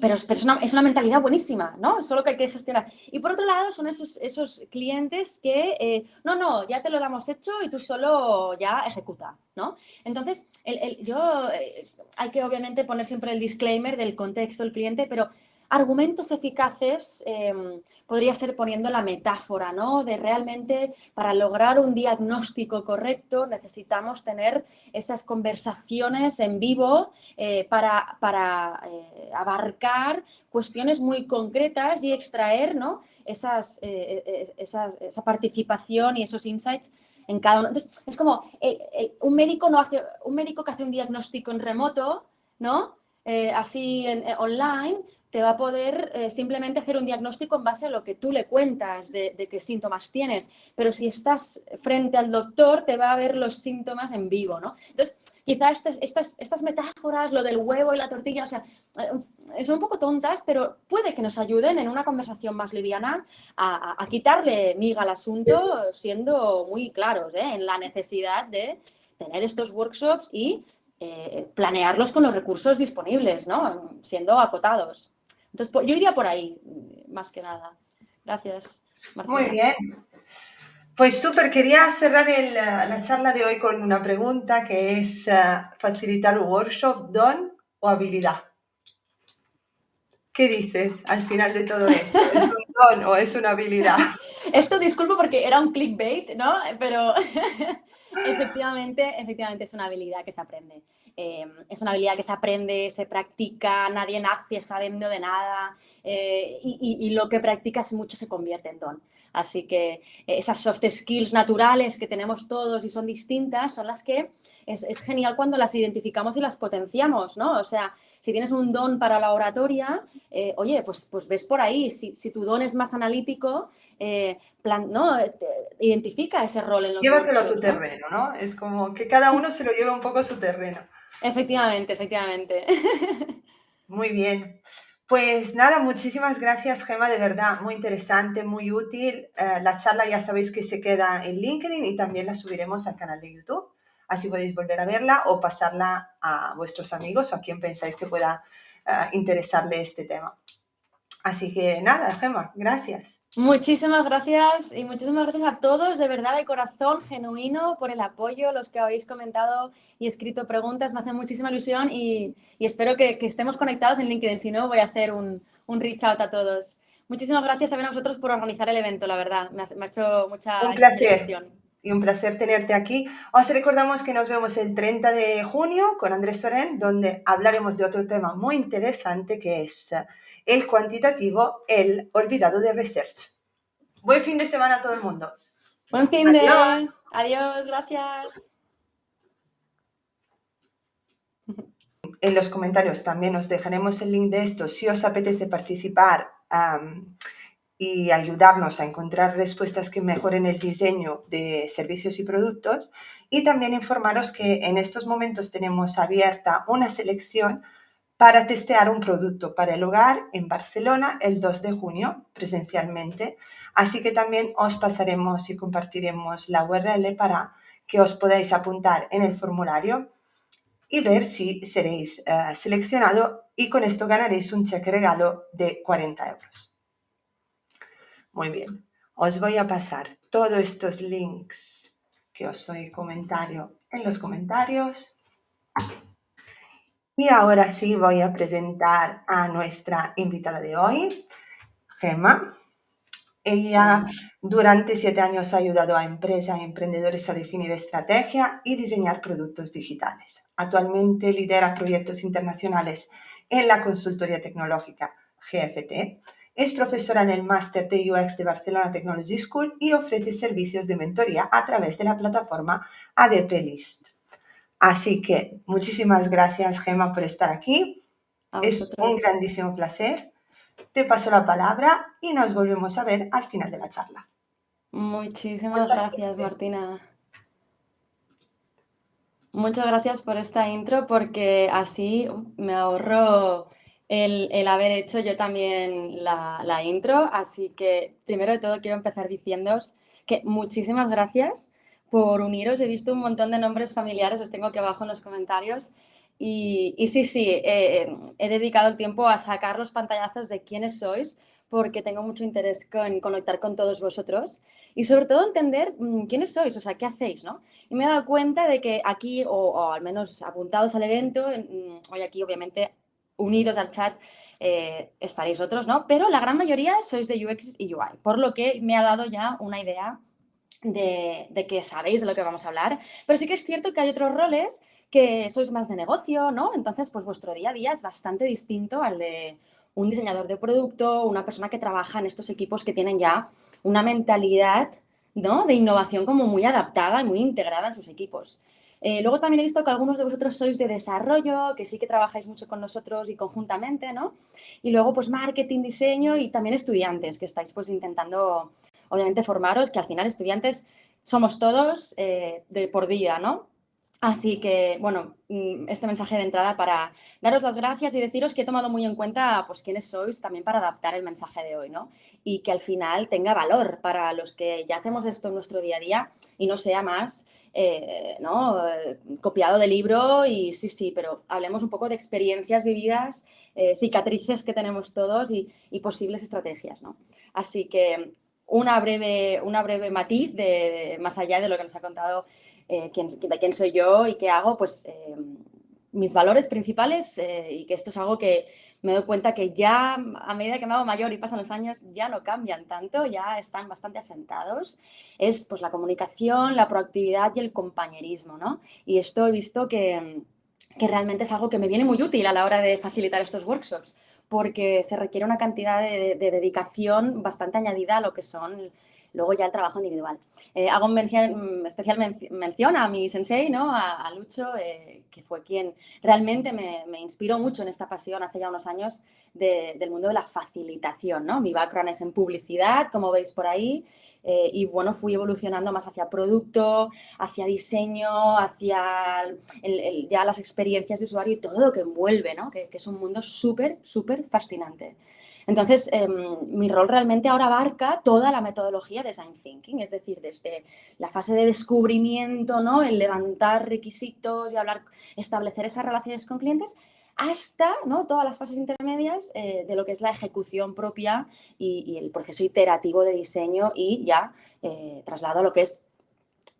pero es una mentalidad buenísima, ¿no? Solo que hay que gestionar. Y por otro lado son esos clientes que, no, ya te lo damos hecho y tú solo ya ejecuta, ¿no? Entonces, hay que obviamente poner siempre el disclaimer del contexto del cliente, pero argumentos eficaces podría ser poniendo la metáfora, ¿no? De realmente para lograr un diagnóstico correcto necesitamos tener esas conversaciones en vivo para abarcar cuestiones muy concretas y extraer, ¿no? esa participación y esos insights en cada uno. Entonces, es como un médico que hace un diagnóstico en remoto, ¿no? Así online, te va a poder simplemente hacer un diagnóstico en base a lo que tú le cuentas de qué síntomas tienes. Pero si estás frente al doctor, te va a ver los síntomas en vivo, ¿no? Entonces, quizá estas metáforas, lo del huevo y la tortilla, o sea, son un poco tontas, pero puede que nos ayuden en una conversación más liviana a quitarle miga al asunto, siendo muy claros en la necesidad de tener estos workshops y planearlos con los recursos disponibles, ¿no? Siendo acotados. Entonces, yo iría por ahí, más que nada. Gracias, Marcela. Muy bien. Pues súper, quería cerrar la charla de hoy con una pregunta que es facilitar un workshop, don o habilidad. ¿Qué dices al final de todo esto? ¿Es un don o es una habilidad? Esto, disculpo porque era un clickbait, ¿no? Pero efectivamente es una habilidad que se aprende. Es una habilidad que se aprende, se practica, nadie nace sabiendo de nada y lo que practicas mucho se convierte en don. Así que esas soft skills naturales que tenemos todos y son distintas son las que es genial cuando las identificamos y las potenciamos, ¿no? O sea, si tienes un don para la oratoria, oye, pues ves por ahí. Si tu don es más analítico, ¿no? Identifica ese rol en los Llévatelo a workshops, tu ¿no? terreno, ¿no? Es como que cada uno se lo lleve un poco a su terreno. Efectivamente. Muy bien. Pues nada, muchísimas gracias, Gemma, de verdad, muy interesante, muy útil. La charla ya sabéis que se queda en LinkedIn y también la subiremos al canal de YouTube. Así podéis volver a verla o pasarla a vuestros amigos o a quien pensáis que pueda interesarle este tema. Así que nada, Gemma, gracias. Muchísimas gracias y muchísimas gracias a todos, de verdad, de corazón, genuino, por el apoyo, los que habéis comentado y escrito preguntas. Me hace muchísima ilusión y espero que estemos conectados en LinkedIn. Si no, voy a hacer un reach out a todos. Muchísimas gracias también a vosotros por organizar el evento, la verdad. Me ha hecho mucha Un especial placer ilusión. y un placer tenerte aquí. Os recordamos que nos vemos el 30 de junio con Andrés Soren, donde hablaremos de otro tema muy interesante que es el cuantitativo, el olvidado de research. Buen fin de semana a todo el mundo. Buen fin Adiós. de... Adiós, gracias. En los comentarios también os dejaremos el link de esto si os apetece participar y ayudarnos a encontrar respuestas que mejoren el diseño de servicios y productos. Y también informaros que en estos momentos tenemos abierta una selección para testear un producto para el hogar en Barcelona el 2 de junio presencialmente. Así que también os pasaremos y compartiremos la URL para que os podáis apuntar en el formulario y ver si seréis seleccionado y con esto ganaréis un cheque regalo de 40 euros. Muy bien, os voy a pasar todos estos links que os soy comentario en los comentarios. Y ahora sí voy a presentar a nuestra invitada de hoy, Gemma. Ella durante 7 años ha ayudado a empresas y emprendedores a definir estrategia y diseñar productos digitales. Actualmente lidera proyectos internacionales en la consultoría tecnológica GFT. Es profesora en el máster de UX de Barcelona Technology School y ofrece servicios de mentoría a través de la plataforma ADP List. Así que muchísimas gracias, Gemma, por estar aquí. Es un grandísimo placer. Te paso la palabra y nos volvemos a ver al final de la charla. Muchísimas Mucha gracias, suerte. Martina. Muchas gracias por esta intro porque así me ahorro el haber hecho yo también la intro. Así que primero de todo quiero empezar diciéndoos que muchísimas gracias por uniros. He visto un montón de nombres familiares, os tengo aquí abajo en los comentarios. Y sí, he dedicado el tiempo a sacar los pantallazos de quiénes sois porque tengo mucho interés en conectar con todos vosotros y sobre todo entender quiénes sois, o sea, qué hacéis, ¿no? Y me he dado cuenta de que aquí, o al menos apuntados al evento, hoy aquí obviamente unidos al chat estaréis otros, ¿no? Pero la gran mayoría sois de UX y UI, por lo que me ha dado ya una idea de que sabéis de lo que vamos a hablar. Pero sí que es cierto que hay otros roles que sois más de negocio, ¿no? Entonces, pues vuestro día a día es bastante distinto al de un diseñador de producto, una persona que trabaja en estos equipos que tienen ya una mentalidad, ¿no?, de innovación como muy adaptada y muy integrada en sus equipos. Luego también he visto que algunos de vosotros sois de desarrollo, que sí que trabajáis mucho con nosotros y conjuntamente, ¿no? Y luego, pues marketing, diseño y también estudiantes, que estáis pues intentando, obviamente, formaros, que al final estudiantes somos todos de por día, ¿no? Así que, bueno, este mensaje de entrada para daros las gracias y deciros que he tomado muy en cuenta pues quiénes sois también para adaptar el mensaje de hoy, ¿no? Y que al final tenga valor para los que ya hacemos esto en nuestro día a día y no sea más, ¿no?, copiado de libro y sí, pero hablemos un poco de experiencias vividas, cicatrices que tenemos todos y posibles estrategias, ¿no? Así que una breve matiz más allá de lo que nos ha contado de quién soy yo y qué hago, pues mis valores principales y que esto es algo que me doy cuenta que ya a medida que me hago mayor y pasan los años ya no cambian tanto, ya están bastante asentados, es pues la comunicación, la proactividad y el compañerismo, ¿no? Y esto he visto que realmente es algo que me viene muy útil a la hora de facilitar estos workshops, porque se requiere una cantidad de dedicación bastante añadida a lo que son luego ya el trabajo individual. Hago especial mención a mi sensei, ¿no?, a Lucho, que fue quien realmente me inspiró mucho en esta pasión hace ya unos años del mundo de la facilitación, ¿no? Mi background es en publicidad, como veis por ahí, y bueno, fui evolucionando más hacia producto, hacia diseño, hacia ya las experiencias de usuario y todo lo que envuelve, ¿no? Que es un mundo súper fascinante. Entonces, mi rol realmente ahora abarca toda la metodología de Design Thinking, es decir, desde la fase de descubrimiento, ¿no?, el levantar requisitos y establecer esas relaciones con clientes, hasta, ¿no?, todas las fases intermedias de lo que es la ejecución propia y el proceso iterativo de diseño y ya traslado a lo que es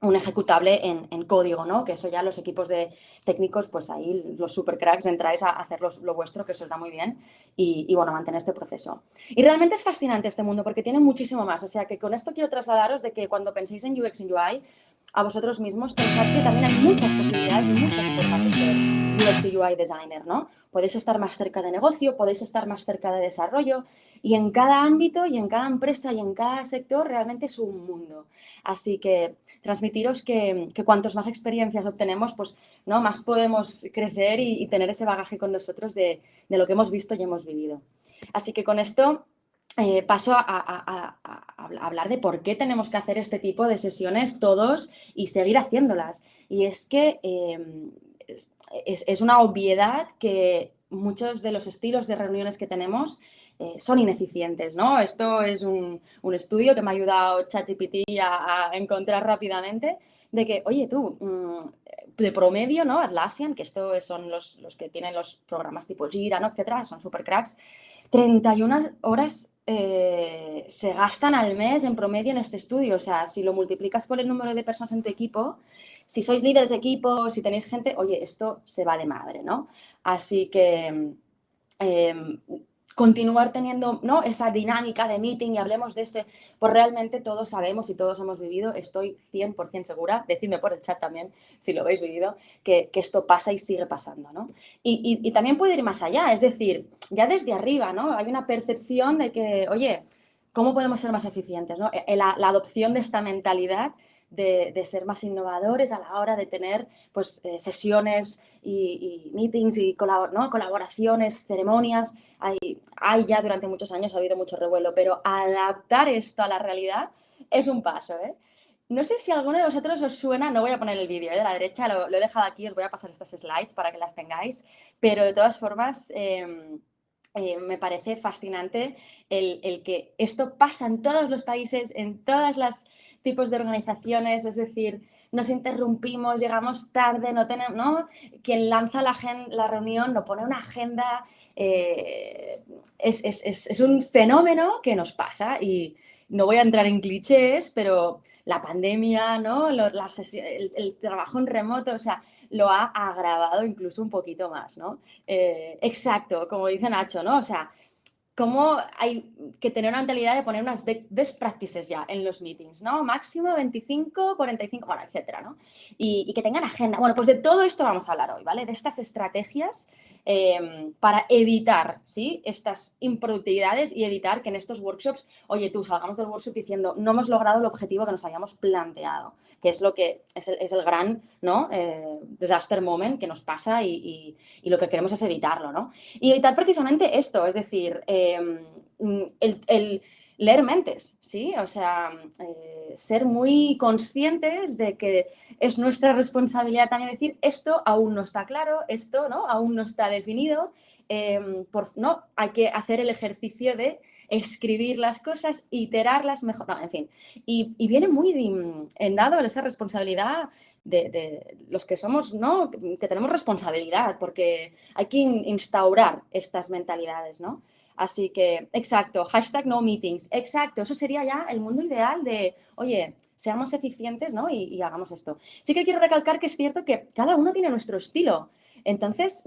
un ejecutable en código, ¿no? Que eso ya los equipos de técnicos, pues ahí los super cracks entráis a hacer lo vuestro, que eso os da muy bien, y bueno, mantener este proceso. Y realmente es fascinante este mundo porque tiene muchísimo más, o sea que con esto quiero trasladaros de que cuando penséis en UX y UI, a vosotros mismos pensad que también hay muchas posibilidades y muchas formas de ser UX y UI designer, ¿no? Podéis estar más cerca de negocio, podéis estar más cerca de desarrollo, y en cada ámbito y en cada empresa y en cada sector realmente es un mundo. Así que transmitiros que cuantos más experiencias obtenemos, pues ¿no?, más podemos crecer y tener ese bagaje con nosotros de lo que hemos visto y hemos vivido. Así que con esto paso a hablar de por qué tenemos que hacer este tipo de sesiones todos y seguir haciéndolas. Y es que es una obviedad que muchos de los estilos de reuniones que tenemos son ineficientes, ¿no? Esto es un estudio que me ha ayudado ChatGPT a encontrar rápidamente de que, oye, tú, de promedio, ¿no? Atlassian, que estos son los que tienen los programas tipo Jira, ¿no?, etcétera, son super cracks, 31 horas se gastan al mes en promedio en este estudio. O sea, si lo multiplicas por el número de personas en tu equipo, si sois líderes de equipo, si tenéis gente, oye, esto se va de madre, ¿no? Así que continuar teniendo, ¿no?, esa dinámica de meeting y hablemos de este, pues realmente todos sabemos y todos hemos vivido, estoy 100% segura, decidme por el chat también si lo habéis vivido, que esto pasa y sigue pasando, ¿no? Y también puede ir más allá, es decir, ya desde arriba, ¿no?, hay una percepción de que, oye, ¿cómo podemos ser más eficientes, ¿no? La adopción de esta mentalidad de ser más innovadores a la hora de tener pues, sesiones y meetings y ¿no?, colaboraciones, ceremonias. Hay ya durante muchos años ha habido mucho revuelo, pero adaptar esto a la realidad es un paso, ¿eh? No sé si a alguno de vosotros os suena, no voy a poner el vídeo de la derecha, lo he dejado aquí, os voy a pasar estas slides para que las tengáis, pero de todas formas me parece fascinante el que esto pasa en todos los países, en todas las tipos de organizaciones, es decir, nos interrumpimos, llegamos tarde, no tenemos, ¿no? Quien lanza la reunión no pone una agenda, es un fenómeno que nos pasa y no voy a entrar en clichés, pero la pandemia, ¿no?, el trabajo en remoto, o sea, lo ha agravado incluso un poquito más, ¿no? Exacto, como dice Nacho, ¿no? O sea, cómo hay que tener una mentalidad de poner unas best practices ya en los meetings, ¿no? Máximo 25, 45, bueno, etcétera, ¿no? Y que tengan agenda. Bueno, pues de todo esto vamos a hablar hoy, ¿vale? De estas estrategias para evitar, ¿sí?, estas improductividades y evitar que en estos workshops, oye, tú, salgamos del workshop diciendo no hemos logrado el objetivo que nos habíamos planteado, que es lo que es el gran, ¿no?, disaster moment que nos pasa y lo que queremos es evitarlo, ¿no? Y evitar precisamente esto, es decir, el leer mentes, ¿sí? O sea, ser muy conscientes de que es nuestra responsabilidad también decir esto aún no está claro, esto, ¿no?, aún no está definido, ¿no? Hay que hacer el ejercicio de escribir las cosas, iterarlas mejor, no, en fin. Y viene muy en dado esa responsabilidad de los que somos, ¿no?, que tenemos responsabilidad, porque hay que instaurar estas mentalidades, ¿no? Así que, exacto, hashtag no meetings, exacto, eso sería ya el mundo ideal de, oye, seamos eficientes, ¿no?, y hagamos esto. Sí que quiero recalcar que es cierto que cada uno tiene nuestro estilo. Entonces,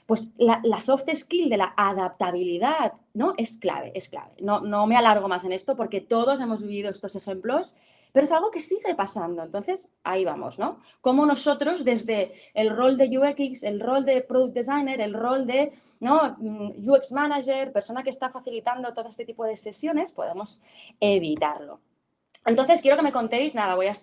pues la soft skill de la adaptabilidad, ¿no?, es clave, es clave. No me alargo más en esto porque todos hemos vivido estos ejemplos, pero es algo que sigue pasando. Entonces, ahí vamos, ¿no? Cómo nosotros desde el rol de UX, el rol de Product Designer, el rol de, ¿no?, UX Manager, persona que está facilitando todo este tipo de sesiones, podemos evitarlo. Entonces, quiero que me contéis, nada, voy a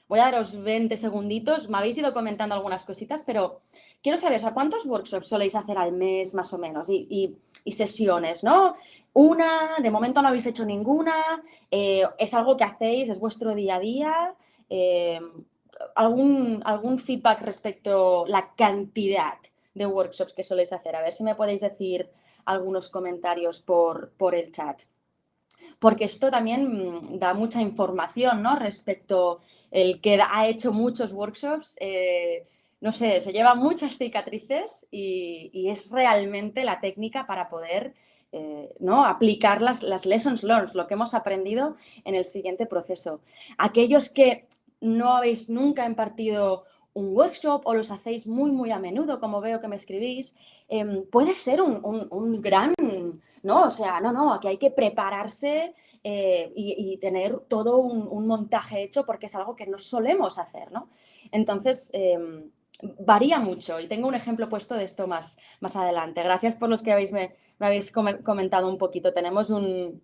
daros 20 segunditos, me habéis ido comentando algunas cositas, pero quiero saber, o sea, ¿cuántos workshops soléis hacer al mes más o menos? Y sesiones, ¿no? Una, de momento no habéis hecho ninguna, es algo que hacéis, es vuestro día a día. Eh, ¿Algún feedback respecto a la cantidad de workshops que soléis hacer? A ver si me podéis decir algunos comentarios por el chat. Porque esto también da mucha información, ¿no?, respecto el que ha hecho muchos workshops, no sé, se lleva muchas cicatrices y es realmente la técnica para poder ¿no? aplicar las lessons learned, lo que hemos aprendido en el siguiente proceso. Aquellos que no habéis nunca impartido un workshop o los hacéis muy, muy a menudo, como veo que me escribís, puede ser un gran, ¿no? O sea, no, aquí hay que prepararse y tener todo un montaje hecho porque es algo que no solemos hacer, ¿no? Entonces, varía mucho y tengo un ejemplo puesto de esto más adelante. Gracias por los que me habéis comentado un poquito. Tenemos un,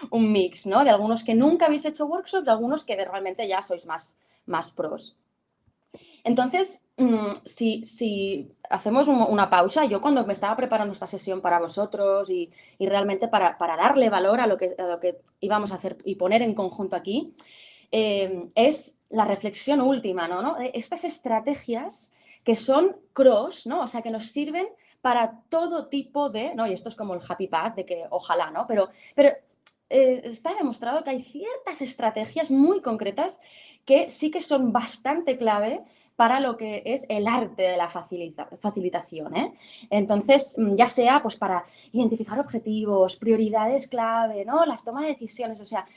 un mix, ¿no? De algunos que nunca habéis hecho workshops, de algunos que realmente ya sois más pros. Entonces, si hacemos una pausa, yo cuando me estaba preparando esta sesión para vosotros y realmente para darle valor a lo que íbamos a hacer y poner en conjunto aquí, es la reflexión última, ¿no? De estas estrategias que son cross, ¿no? O sea, que nos sirven para todo tipo de, ¿no? Y esto es como el happy path de que ojalá, ¿no? Pero está demostrado que hay ciertas estrategias muy concretas que sí que son bastante clave para lo que es el arte de la facilitación. ¿Eh? Entonces, ya sea pues para identificar objetivos, prioridades clave, ¿no? Las tomas de decisiones, o sea,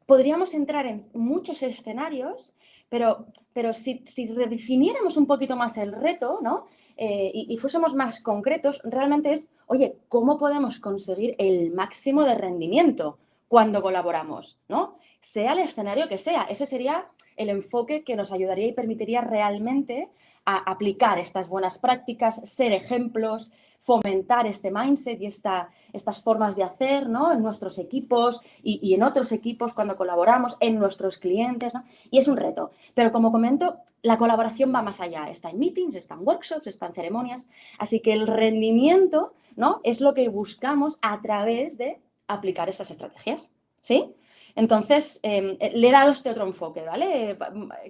podríamos entrar en muchos escenarios, pero si redefiniéramos un poquito más el reto, ¿no? Y fuésemos más concretos, realmente es, oye, ¿cómo podemos conseguir el máximo de rendimiento cuando colaboramos? ¿No? Sea el escenario que sea. Ese sería el enfoque que nos ayudaría y permitiría realmente a aplicar estas buenas prácticas, ser ejemplos, fomentar este mindset y estas formas de hacer, ¿no? En nuestros equipos y en otros equipos cuando colaboramos, en nuestros clientes, ¿no? Y es un reto. Pero como comento, la colaboración va más allá. Está en meetings, está en workshops, está en ceremonias. Así que el rendimiento, ¿no? Es lo que buscamos a través de aplicar estas estrategias. ¿Sí? Entonces, le he dado este otro enfoque, ¿vale?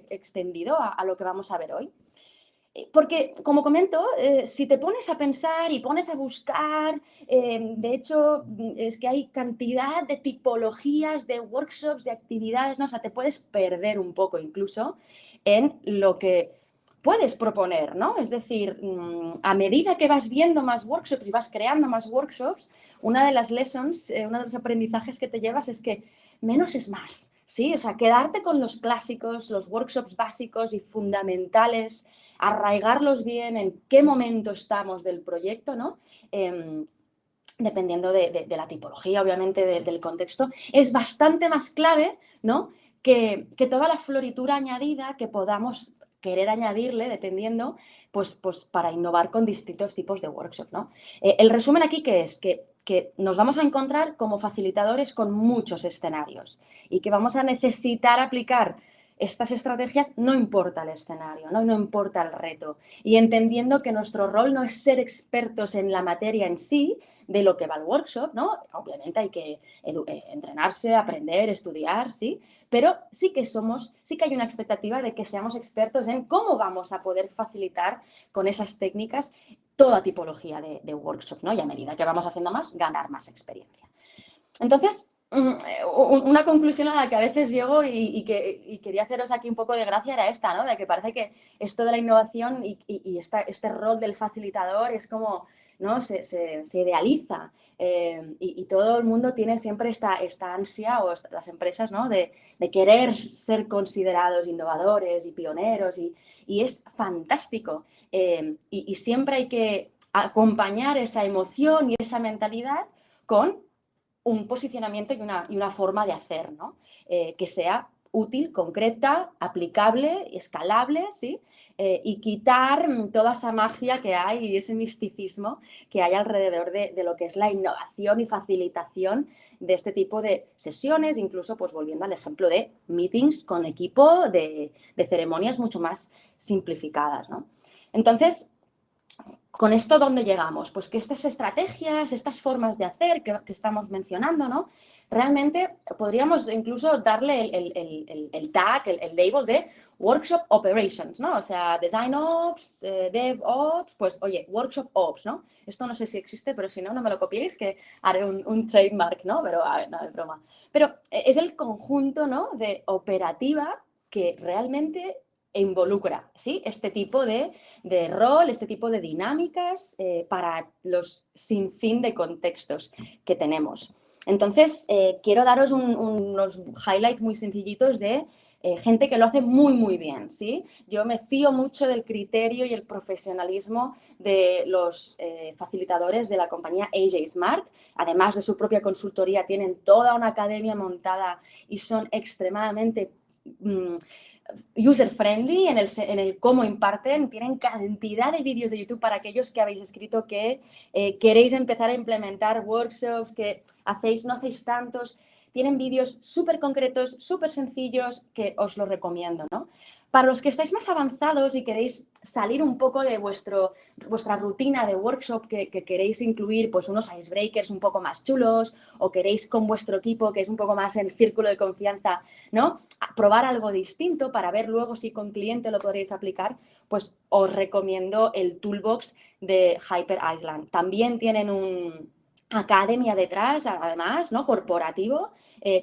Extendido a lo que vamos a ver hoy. Porque, como comento, si te pones a pensar y pones a buscar, de hecho, es que hay cantidad de tipologías, de workshops, de actividades, ¿no? O sea, te puedes perder un poco incluso en lo que puedes proponer, ¿no? Es decir, a medida que vas viendo más workshops y vas creando más workshops, una de las lessons, uno de los aprendizajes que te llevas es que menos es más, ¿sí? O sea, quedarte con los clásicos, los workshops básicos y fundamentales, arraigarlos bien en qué momento estamos del proyecto, ¿no? Dependiendo de la tipología, obviamente, del contexto, es bastante más clave, ¿no? Que toda la floritura añadida que podamos querer añadirle, dependiendo, pues para innovar con distintos tipos de workshops, ¿no? El resumen aquí que es que nos vamos a encontrar como facilitadores con muchos escenarios y que vamos a necesitar aplicar estas estrategias no importa el escenario, ¿no? No importa el reto. Y entendiendo que nuestro rol no es ser expertos en la materia en sí, de lo que va el workshop, ¿no? Obviamente hay que entrenarse, aprender, estudiar, sí, pero sí que hay una expectativa de que seamos expertos en cómo vamos a poder facilitar con esas técnicas toda tipología de workshops, ¿no? Y a medida que vamos haciendo más, ganar más experiencia. Entonces, una conclusión a la que a veces llego y quería haceros aquí un poco de gracia era esta, ¿no? De que parece que esto de la innovación y este rol del facilitador es como, ¿no? Se idealiza y todo el mundo tiene siempre esta ansia, o las empresas, ¿no? De querer ser considerados innovadores y pioneros y es fantástico. Y siempre hay que acompañar esa emoción y esa mentalidad con un posicionamiento y una forma de hacer, ¿no? Que sea útil, concreta, aplicable, escalable, ¿sí? Y quitar toda esa magia que hay y ese misticismo que hay alrededor de lo que es la innovación y facilitación de este tipo de sesiones, incluso pues volviendo al ejemplo de meetings con equipo, de ceremonias mucho más simplificadas, ¿no? Entonces, ¿con esto dónde llegamos? Pues que estas estrategias, estas formas de hacer que estamos mencionando, ¿no? Realmente podríamos incluso darle el tag, el label de Workshop Operations, ¿no? O sea, Design Ops, Dev Ops, pues oye, Workshop Ops, ¿no? Esto no sé si existe, pero si no, no me lo copiéis, que haré un trademark, ¿no? Pero a ver, no, es broma. Pero es el conjunto, ¿no? De operativa que realmente involucra, ¿sí? Este tipo de rol, este tipo de dinámicas para los sinfín de contextos que tenemos. Entonces, quiero daros unos highlights muy sencillitos de gente que lo hace muy, muy bien, ¿sí? Yo me fío mucho del criterio y el profesionalismo de los facilitadores de la compañía AJ Smart. Además de su propia consultoría, tienen toda una academia montada y son extremadamente user-friendly en el cómo imparten. Tienen cantidad de vídeos de YouTube para aquellos que habéis escrito que queréis empezar a implementar workshops, que no hacéis tantos. Tienen vídeos súper concretos, súper sencillos, que os los recomiendo, ¿no? Para los que estáis más avanzados y queréis salir un poco de vuestra rutina de workshop, que queréis incluir pues, unos icebreakers un poco más chulos, o queréis con vuestro equipo, que es un poco más el círculo de confianza, ¿no? Probar algo distinto para ver luego si con cliente lo podréis aplicar, pues os recomiendo el Toolbox de Hyper Island. También tienen academia detrás, además, ¿no? Corporativo,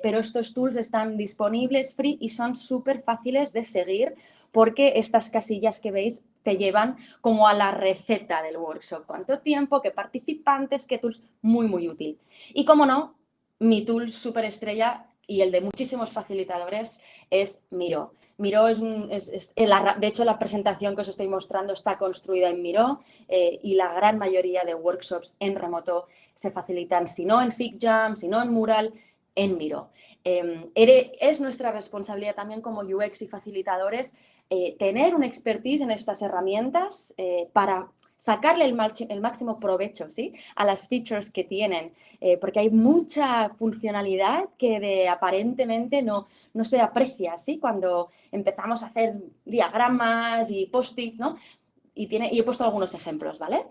pero estos tools están disponibles free y son súper fáciles de seguir porque estas casillas que veis te llevan como a la receta del workshop. ¿Cuánto tiempo? ¿Qué participantes? ¿Qué tools? Muy, muy útil. Y como no, mi tool súper estrella y el de muchísimos facilitadores es Miro. Miro de hecho, la presentación que os estoy mostrando está construida en Miro y la gran mayoría de workshops en remoto se facilitan, si no en FigJam, si no en Mural, en Miro. Es nuestra responsabilidad también como UX y facilitadores tener un expertise en estas herramientas para sacarle el máximo provecho, ¿sí? A las features que tienen, porque hay mucha funcionalidad que aparentemente no se aprecia, ¿sí? Cuando empezamos a hacer diagramas y post-its, ¿no? Y he puesto algunos ejemplos, ¿vale?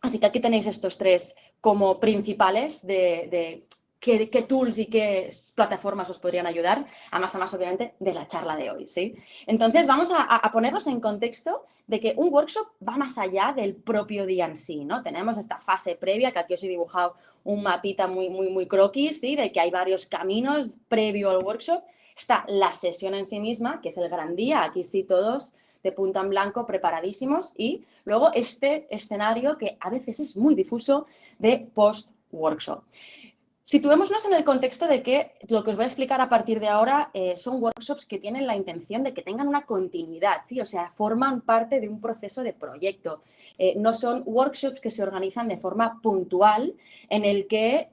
Así que aquí tenéis estos tres como principales de qué tools y qué plataformas os podrían ayudar, a más obviamente de la charla de hoy, ¿sí? Entonces vamos a ponernos en contexto de que un workshop va más allá del propio día en sí, ¿no? Tenemos esta fase previa, que aquí os he dibujado un mapita muy, muy, muy croquis, ¿sí? De que hay varios caminos previo al workshop. Está la sesión en sí misma, que es el gran día, aquí sí todos de punta en blanco, preparadísimos, y luego este escenario que a veces es muy difuso de post-workshop. Situémonos en el contexto de que lo que os voy a explicar a partir de ahora son workshops que tienen la intención de que tengan una continuidad, ¿sí? O sea, forman parte de un proceso de proyecto. No son workshops que se organizan de forma puntual en el que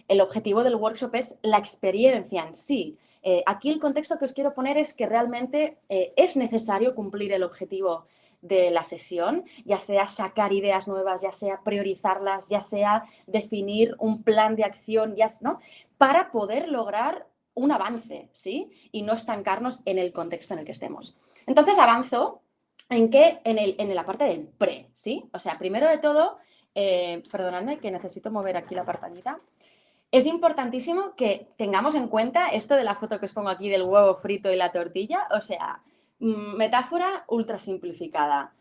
el objetivo del workshop es la experiencia en sí. Aquí el contexto que os quiero poner es que realmente es necesario cumplir el objetivo de la sesión, ya sea sacar ideas nuevas, ya sea priorizarlas, ya sea definir un plan de acción, ¿no? Para poder lograr un avance, ¿sí? Y no estancarnos en el contexto en el que estemos. Entonces avanzo en la parte del pre, ¿sí? O sea, primero de todo, perdonadme que necesito mover aquí la pantallita. Es importantísimo que tengamos en cuenta esto de la foto que os pongo aquí del huevo frito y la tortilla, o sea, metáfora ultra simplificada.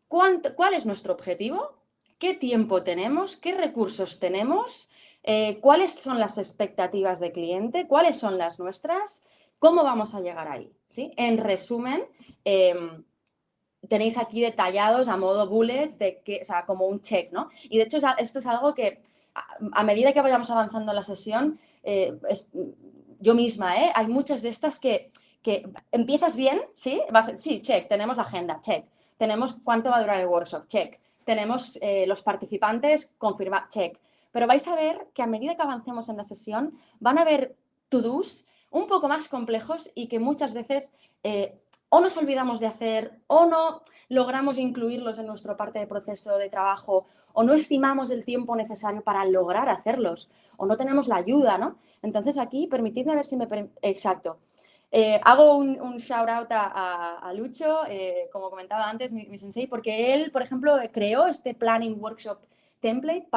¿Cuál es nuestro objetivo? ¿Qué tiempo tenemos? ¿Qué recursos tenemos? ¿Cuáles son las expectativas de cliente? ¿Cuáles son las nuestras? ¿Cómo vamos a llegar ahí? ¿Sí? En resumen, tenéis aquí detallados a modo bullets, o sea, como un check, ¿no? Y de hecho esto es algo que a medida que vayamos avanzando en la sesión, yo misma, hay muchas de estas que empiezas bien, ¿sí? Sí, check, tenemos la agenda, check. Tenemos cuánto va a durar el workshop, check. Tenemos los participantes, confirma, check. Pero vais a ver que a medida que avancemos en la sesión, van a haber to-dos un poco más complejos y que muchas veces o nos olvidamos de hacer o no logramos incluirlos en nuestra parte de proceso de trabajo o no estimamos el tiempo necesario para lograr hacerlos o no tenemos la ayuda, ¿no? Entonces aquí, permitidme a ver si me... Exacto. Hago un shout out a Lucho, como comentaba antes, mi sensei, porque él, por ejemplo, creó este Planning Workshop template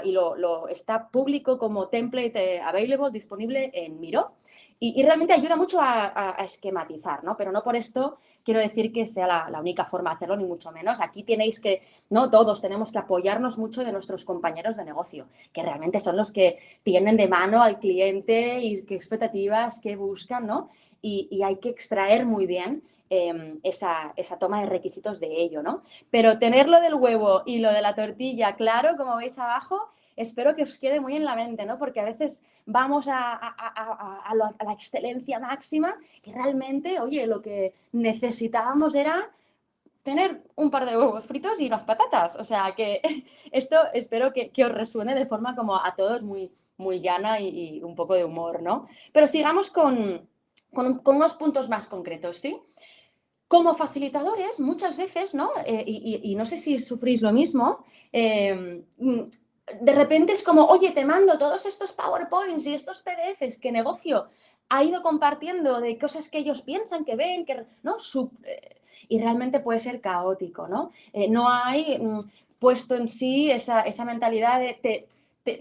y lo está público como template available, disponible en Miro. Y realmente ayuda mucho a esquematizar, ¿no? Pero no por esto quiero decir que sea la única forma de hacerlo, ni mucho menos. Aquí tenéis que, ¿no? Todos tenemos que apoyarnos mucho de nuestros compañeros de negocio, que realmente son los que tienen de mano al cliente y qué expectativas, qué buscan, ¿no? Y hay que extraer muy bien esa toma de requisitos de ello, ¿no? Pero tener lo del huevo y lo de la tortilla claro, como veis abajo, espero que os quede muy en la mente, ¿no? Porque a veces vamos a la excelencia máxima y realmente, oye, lo que necesitábamos era tener un par de huevos fritos y unas patatas. O sea, que esto espero que os resuene de forma como a todos muy, muy llana y un poco de humor, ¿no? Pero sigamos con unos puntos más concretos, ¿sí? Como facilitadores, muchas veces, ¿no? Y no sé si sufrís lo mismo, de repente es como, oye, te mando todos estos PowerPoints y estos PDFs que negocio ha ido compartiendo de cosas que ellos piensan, que ven, que, ¿no? Y realmente puede ser caótico, ¿no? No hay puesto en sí esa mentalidad de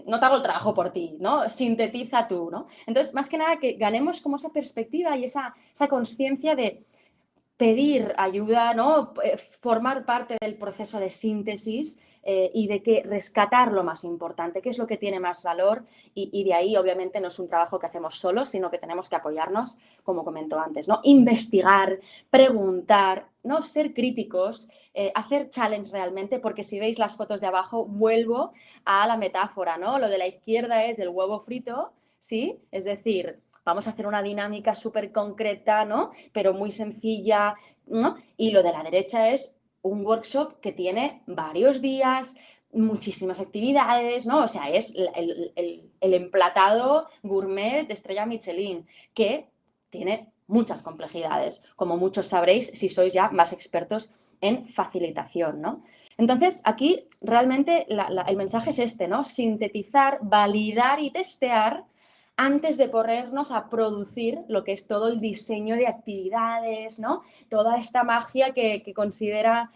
no te hago el trabajo por ti, ¿no? Sintetiza tú, ¿no? Entonces, más que nada, que ganemos como esa perspectiva y esa conciencia de pedir ayuda, ¿no? Formar parte del proceso de síntesis y de que rescatar lo más importante, qué es lo que tiene más valor y de ahí obviamente no es un trabajo que hacemos solos, sino que tenemos que apoyarnos, como comentó antes, ¿no? Investigar, preguntar, ¿no? Ser críticos, hacer challenge realmente, porque si veis las fotos de abajo, vuelvo a la metáfora, ¿no? Lo de la izquierda es el huevo frito, ¿sí? Es decir, vamos a hacer una dinámica súper concreta, ¿no? Pero muy sencilla, ¿no? Y lo de la derecha es un workshop que tiene varios días, muchísimas actividades, ¿no? O sea, es el emplatado gourmet de estrella Michelin, que tiene muchas complejidades, como muchos sabréis si sois ya más expertos en facilitación, ¿no? Entonces, aquí realmente el mensaje es este, ¿no? Sintetizar, validar y testear antes de ponernos a producir lo que es todo el diseño de actividades, ¿no? Toda esta magia que considera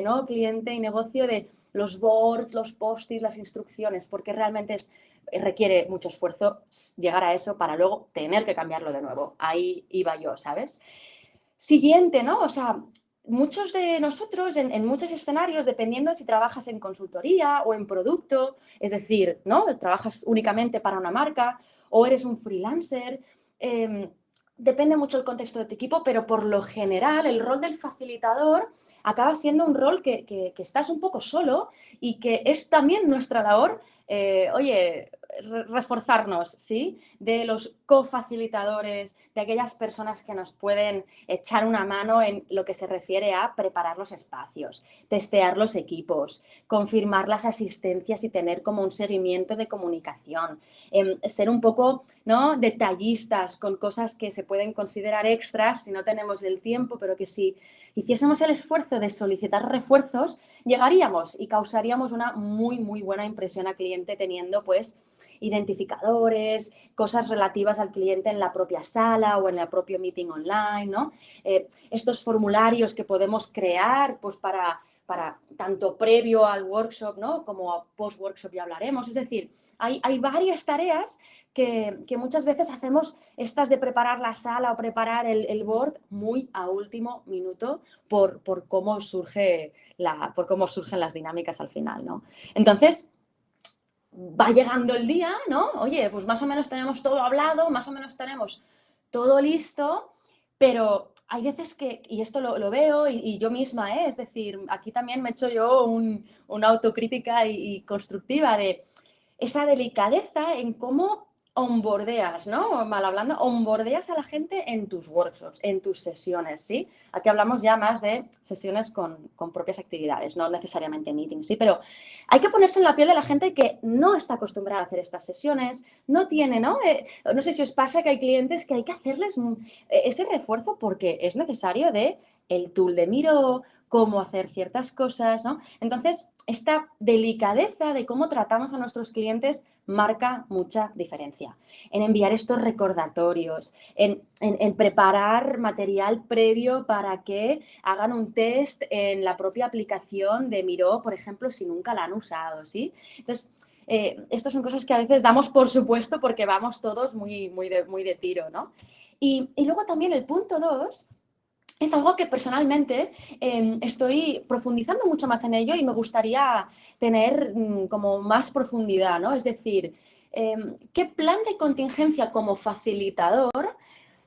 ¿no? cliente y negocio de los boards, los post-its, las instrucciones, porque realmente requiere mucho esfuerzo llegar a eso para luego tener que cambiarlo de nuevo. Ahí iba yo, ¿sabes? Siguiente, ¿no? O sea, muchos de nosotros en muchos escenarios, dependiendo si trabajas en consultoría o en producto, es decir, ¿no? Trabajas únicamente para una marca o eres un freelancer, depende mucho el contexto de tu equipo, pero por lo general el rol del facilitador acaba siendo un rol que estás un poco solo y que es también nuestra labor, oye, reforzarnos, ¿sí? De los cofacilitadores, de aquellas personas que nos pueden echar una mano en lo que se refiere a preparar los espacios, testear los equipos, confirmar las asistencias y tener como un seguimiento de comunicación, ser un poco, ¿no? detallistas con cosas que se pueden considerar extras si no tenemos el tiempo, pero que si hiciésemos el esfuerzo de solicitar refuerzos, llegaríamos y causaríamos una muy, muy buena impresión al cliente teniendo, pues, identificadores, cosas relativas al cliente en la propia sala o en el propio meeting online, ¿no? Estos formularios que podemos crear, pues, para tanto previo al workshop, ¿no? como post-workshop ya hablaremos. Es decir, hay varias tareas que muchas veces hacemos estas de preparar la sala o preparar el board muy a último minuto por cómo surgen las dinámicas al final, ¿no? Entonces, va llegando el día, ¿no? Oye, pues más o menos tenemos todo hablado, más o menos tenemos todo listo, pero hay veces que, y esto lo veo y yo misma, es decir, aquí también me echo yo una autocrítica y constructiva de esa delicadeza en cómo onboardeas, ¿no? Mal hablando, onboardeas a la gente en tus workshops, en tus sesiones, ¿sí? Aquí hablamos ya más de sesiones con propias actividades, no necesariamente meetings, ¿sí? Pero hay que ponerse en la piel de la gente que no está acostumbrada a hacer estas sesiones, no tiene, ¿no? No sé si os pasa que hay clientes que hay que hacerles ese refuerzo porque es necesario de el tool de Miro, cómo hacer ciertas cosas, ¿no? Entonces, esta delicadeza de cómo tratamos a nuestros clientes marca mucha diferencia. En enviar estos recordatorios, en preparar material previo para que hagan un test en la propia aplicación de Miro, por ejemplo, si nunca la han usado, ¿sí? Entonces, estas son cosas que a veces damos por supuesto porque vamos todos muy de tiro, ¿no? Y luego también el punto 2 es algo que personalmente estoy profundizando mucho más en ello y me gustaría tener como más profundidad, ¿no? Es decir, ¿qué plan de contingencia como facilitador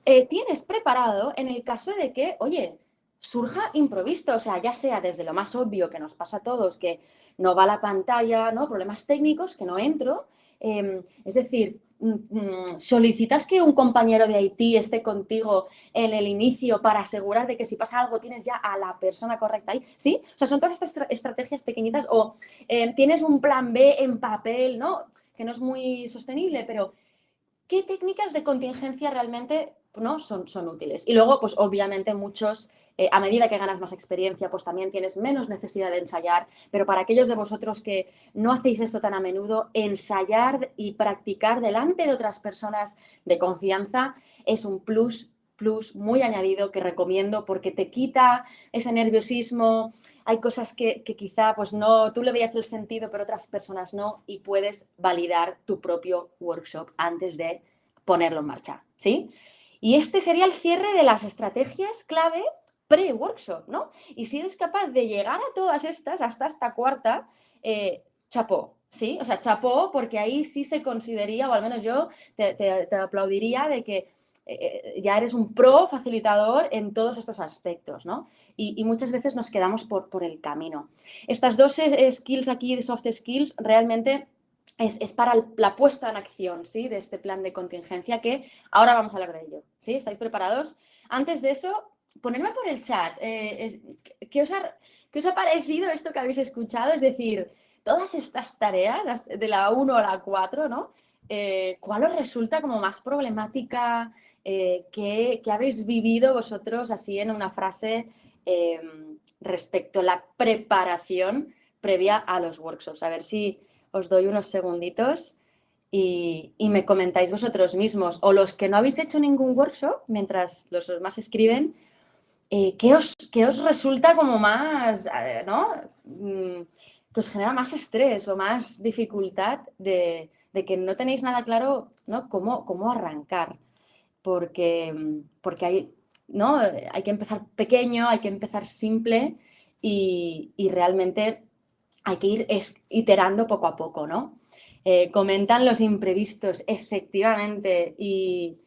tienes preparado en el caso de que, oye, surja imprevisto, o sea, ya sea desde lo más obvio que nos pasa a todos, que no va la pantalla, ¿no? Problemas técnicos, que no entro. Es decir, solicitas que un compañero de IT esté contigo en el inicio para asegurar de que si pasa algo tienes ya a la persona correcta ahí, ¿sí? O sea, son todas estas estrategias pequeñitas o tienes un plan B en papel, ¿no? Que no es muy sostenible, pero ¿qué técnicas de contingencia realmente no son útiles? Y luego, pues obviamente muchos, a medida que ganas más experiencia, pues también tienes menos necesidad de ensayar, pero para aquellos de vosotros que no hacéis esto tan a menudo, ensayar y practicar delante de otras personas de confianza es un plus muy añadido que recomiendo porque te quita ese nerviosismo. Hay cosas que quizá pues no, tú le veías el sentido, pero otras personas no, y puedes validar tu propio workshop antes de ponerlo en marcha, ¿sí? Y este sería el cierre de las estrategias clave pre-workshop, ¿no? Y si eres capaz de llegar a todas estas, hasta esta cuarta, chapó, ¿sí? O sea, chapó porque ahí sí se consideraría, o al menos yo te aplaudiría de que ya eres un pro facilitador en todos estos aspectos, ¿no? Y muchas veces nos quedamos por el camino. Estas dos skills aquí, de soft skills, realmente es para la puesta en acción, ¿sí? De este plan de contingencia que ahora vamos a hablar de ello, ¿sí? ¿Estáis preparados? Antes de eso, ponerme por el chat, ¿qué os ha parecido esto que habéis escuchado? Es decir, todas estas tareas, de la 1 a la 4, ¿no? ¿Cuál os resulta como más problemática? ¿Qué habéis vivido vosotros así en una frase respecto a la preparación previa a los workshops? A ver si os doy unos segunditos y me comentáis vosotros mismos o los que no habéis hecho ningún workshop, mientras los demás escriben, ¿qué os resulta como más, ¿no? Que os genera más estrés o más dificultad de que no tenéis nada claro, ¿no? Cómo arrancar porque hay, ¿no? Hay que empezar pequeño, hay que empezar simple y realmente hay que ir iterando poco a poco, ¿no? Comentan los imprevistos, efectivamente, y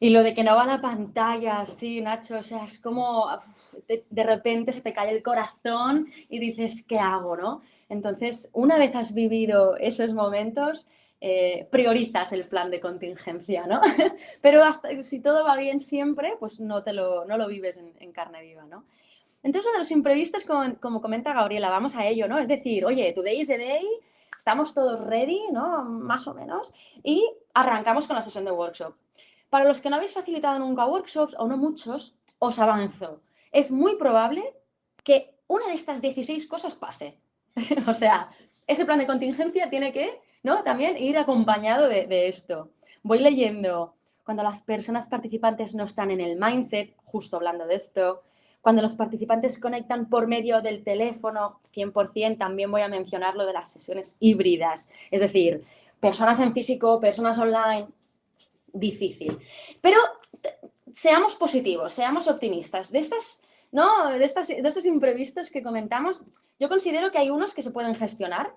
lo de que no va la pantalla, sí, Nacho, o sea, es como de repente se te cae el corazón y dices, ¿qué hago, no? Entonces, una vez has vivido esos momentos, priorizas el plan de contingencia, ¿no? Pero hasta, si todo va bien siempre, pues no lo vives en carne viva, ¿no? Entonces, de los imprevistos, como comenta Gabriela, vamos a ello, ¿no? Es decir, oye, today is the day, estamos todos ready, ¿no? Más o menos, y arrancamos con la sesión de workshop. Para los que no habéis facilitado nunca workshops, o no muchos, os avanzo. Es muy probable que una de estas 16 cosas pase. O sea, ese plan de contingencia tiene que, ¿no? También ir acompañado de esto. Voy leyendo. Cuando las personas participantes no están en el mindset, justo hablando de esto, cuando los participantes conectan por medio del teléfono, 100%, también voy a mencionar lo de las sesiones híbridas. Es decir, personas en físico, personas online, difícil. Pero seamos positivos, seamos optimistas. ¿No? De estos imprevistos que comentamos, yo considero que hay unos que se pueden gestionar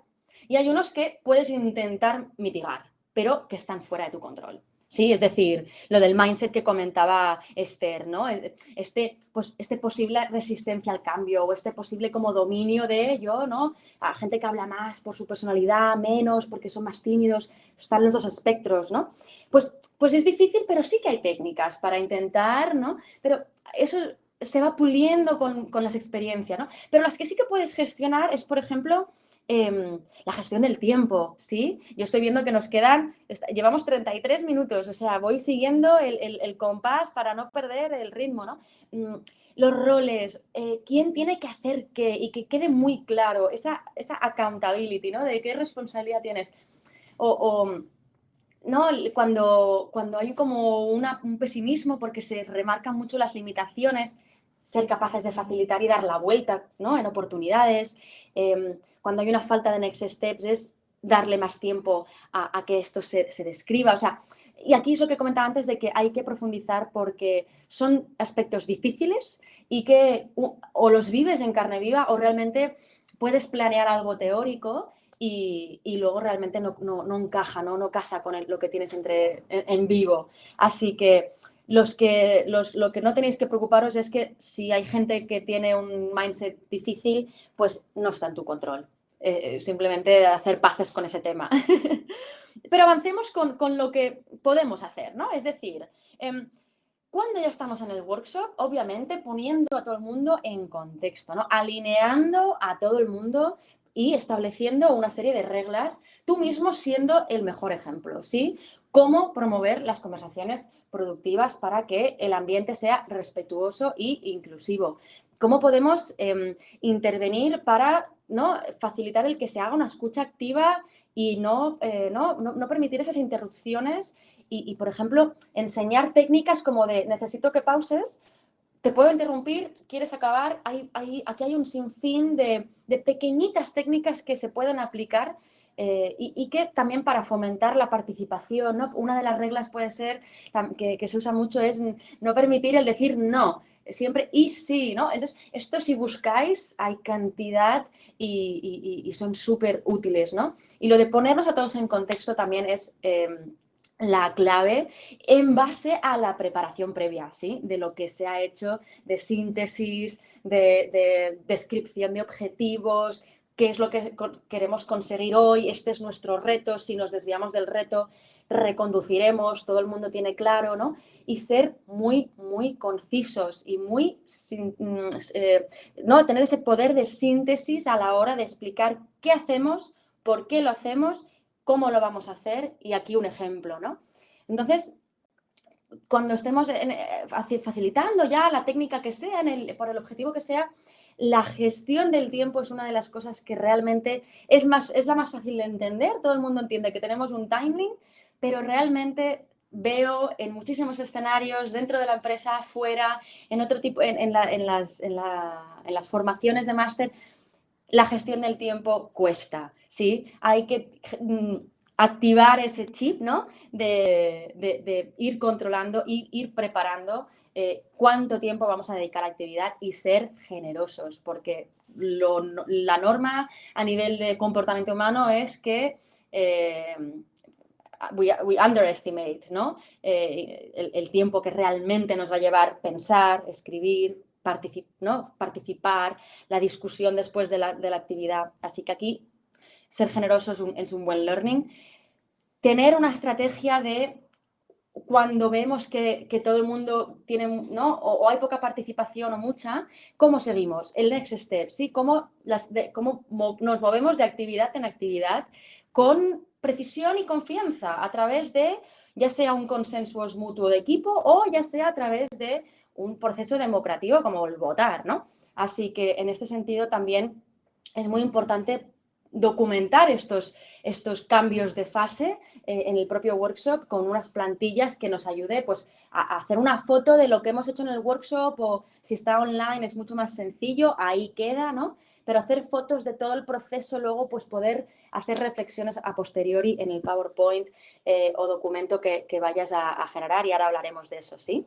y hay unos que puedes intentar mitigar, pero que están fuera de tu control. Sí, es decir, lo del mindset que comentaba Esther, ¿no? Este posible resistencia al cambio o este posible como dominio de ello, ¿no? A gente que habla más por su personalidad, menos porque son más tímidos, están los dos espectros, ¿no? Pues es difícil, pero sí que hay técnicas para intentar, ¿no? Pero eso se va puliendo con las experiencias, ¿no? Pero las que sí que puedes gestionar es, por ejemplo, la gestión del tiempo, ¿sí? Yo estoy viendo que nos llevamos 33 minutos, o sea, voy siguiendo el compás para no perder el ritmo, ¿no? Los roles, quién tiene que hacer qué y que quede muy claro esa accountability, ¿no? De qué responsabilidad tienes. ¿No? Cuando hay como un pesimismo porque se remarcan mucho las limitaciones, ser capaces de facilitar y dar la vuelta, ¿no? En oportunidades. Cuando hay una falta de next steps es darle más tiempo a que esto se describa. O sea, y aquí es lo que comentaba antes de que hay que profundizar porque son aspectos difíciles y que o los vives en carne viva o realmente puedes planear algo teórico y luego realmente no encaja, no casa con lo que tienes en vivo. Así que Lo que no tenéis que preocuparos es que si hay gente que tiene un mindset difícil, pues no está en tu control. Simplemente hacer paces con ese tema. Pero avancemos con lo que podemos hacer, ¿no? Es decir, cuando ya estamos en el workshop, obviamente poniendo a todo el mundo en contexto, ¿no? Alineando a todo el mundo y estableciendo una serie de reglas, tú mismo siendo el mejor ejemplo, ¿sí? Cómo promover las conversaciones productivas para que el ambiente sea respetuoso e inclusivo. Cómo podemos intervenir para, ¿no?, facilitar el que se haga una escucha activa y no permitir esas interrupciones por ejemplo, enseñar técnicas como de necesito que pauses, te puedo interrumpir, quieres acabar, aquí hay un sinfín de pequeñitas técnicas que se pueden aplicar y que también para fomentar la participación, ¿no? Una de las reglas puede ser, que se usa mucho, es no permitir el decir no, siempre y sí, ¿no? Entonces, esto si buscáis, hay cantidad y son súper útiles, ¿no? Y lo de ponernos a todos en contexto también es la clave en base a la preparación previa, ¿sí? De lo que se ha hecho, de síntesis, de descripción de objetivos, qué es lo que queremos conseguir hoy, este es nuestro reto, si nos desviamos del reto, reconduciremos, todo el mundo tiene claro, ¿no? Y ser muy, muy concisos y muy, ¿no? Tener ese poder de síntesis a la hora de explicar qué hacemos, por qué lo hacemos, cómo lo vamos a hacer y aquí un ejemplo, ¿no? Entonces, cuando estemos facilitando ya la técnica que sea, por el objetivo que sea, la gestión del tiempo es una de las cosas que realmente es la más fácil de entender. Todo el mundo entiende que tenemos un timing, pero realmente veo en muchísimos escenarios, dentro de la empresa, fuera, en otro tipo, en las formaciones de máster, la gestión del tiempo cuesta, ¿sí? Hay que activar ese chip, ¿no? De ir controlando y ir preparando cuánto tiempo vamos a dedicar a la actividad y ser generosos, porque la norma a nivel de comportamiento humano es que we underestimate, ¿no? El tiempo que realmente nos va a llevar pensar, escribir, participar, la discusión después de la actividad. Así que aquí ser generoso es un buen learning. Tener una estrategia de cuando vemos que todo el mundo tiene, ¿no? O hay poca participación o mucha, ¿cómo seguimos? El next step, ¿sí? Cómo nos movemos de actividad en actividad con precisión y confianza a través de ya sea un consenso mutuo de equipo o ya sea a través de un proceso democrático como el votar, ¿no? Así que en este sentido también es muy importante documentar estos cambios de fase en el propio workshop con unas plantillas que nos ayude pues, a hacer una foto de lo que hemos hecho en el workshop o si está online es mucho más sencillo, ahí queda, ¿no? Pero hacer fotos de todo el proceso, luego pues poder hacer reflexiones a posteriori en el PowerPoint o documento que vayas a generar y ahora hablaremos de eso, ¿sí?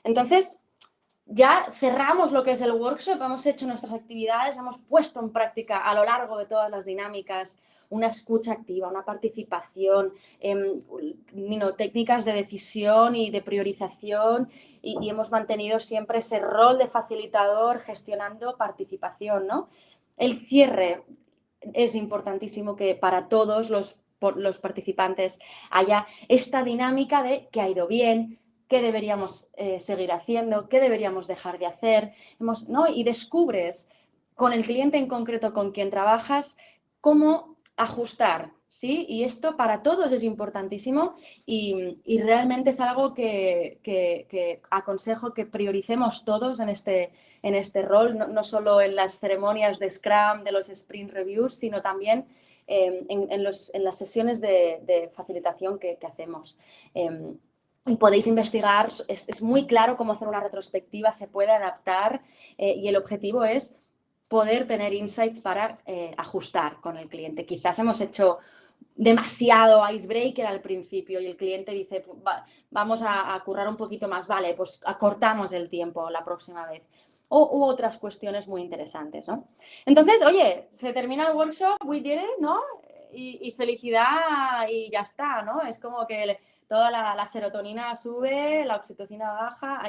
Entonces, ya cerramos lo que es el workshop, hemos hecho nuestras actividades, hemos puesto en práctica a lo largo de todas las dinámicas una escucha activa, una participación, técnicas de decisión y de priorización y hemos mantenido siempre ese rol de facilitador gestionando participación, ¿no? El cierre es importantísimo que para todos los participantes haya esta dinámica de que ha ido bien, qué deberíamos seguir haciendo, qué deberíamos dejar de hacer, ¿no? Y descubres con el cliente en concreto con quien trabajas cómo ajustar, ¿sí? Y esto para todos es importantísimo y realmente es algo que aconsejo que prioricemos todos en este rol, no solo en las ceremonias de Scrum, de los Sprint Reviews, sino también en las sesiones de facilitación que hacemos. Y podéis investigar, es muy claro cómo hacer una retrospectiva, se puede adaptar y el objetivo es poder tener insights para ajustar con el cliente. Quizás hemos hecho demasiado icebreaker al principio y el cliente dice, vamos a currar un poquito más, vale, pues acortamos el tiempo la próxima vez. U otras cuestiones muy interesantes, ¿no? Entonces, oye, se termina el workshop, we did it, ¿no? y felicidad y ya está, ¿no? Es como que toda la serotonina sube, la oxitocina baja,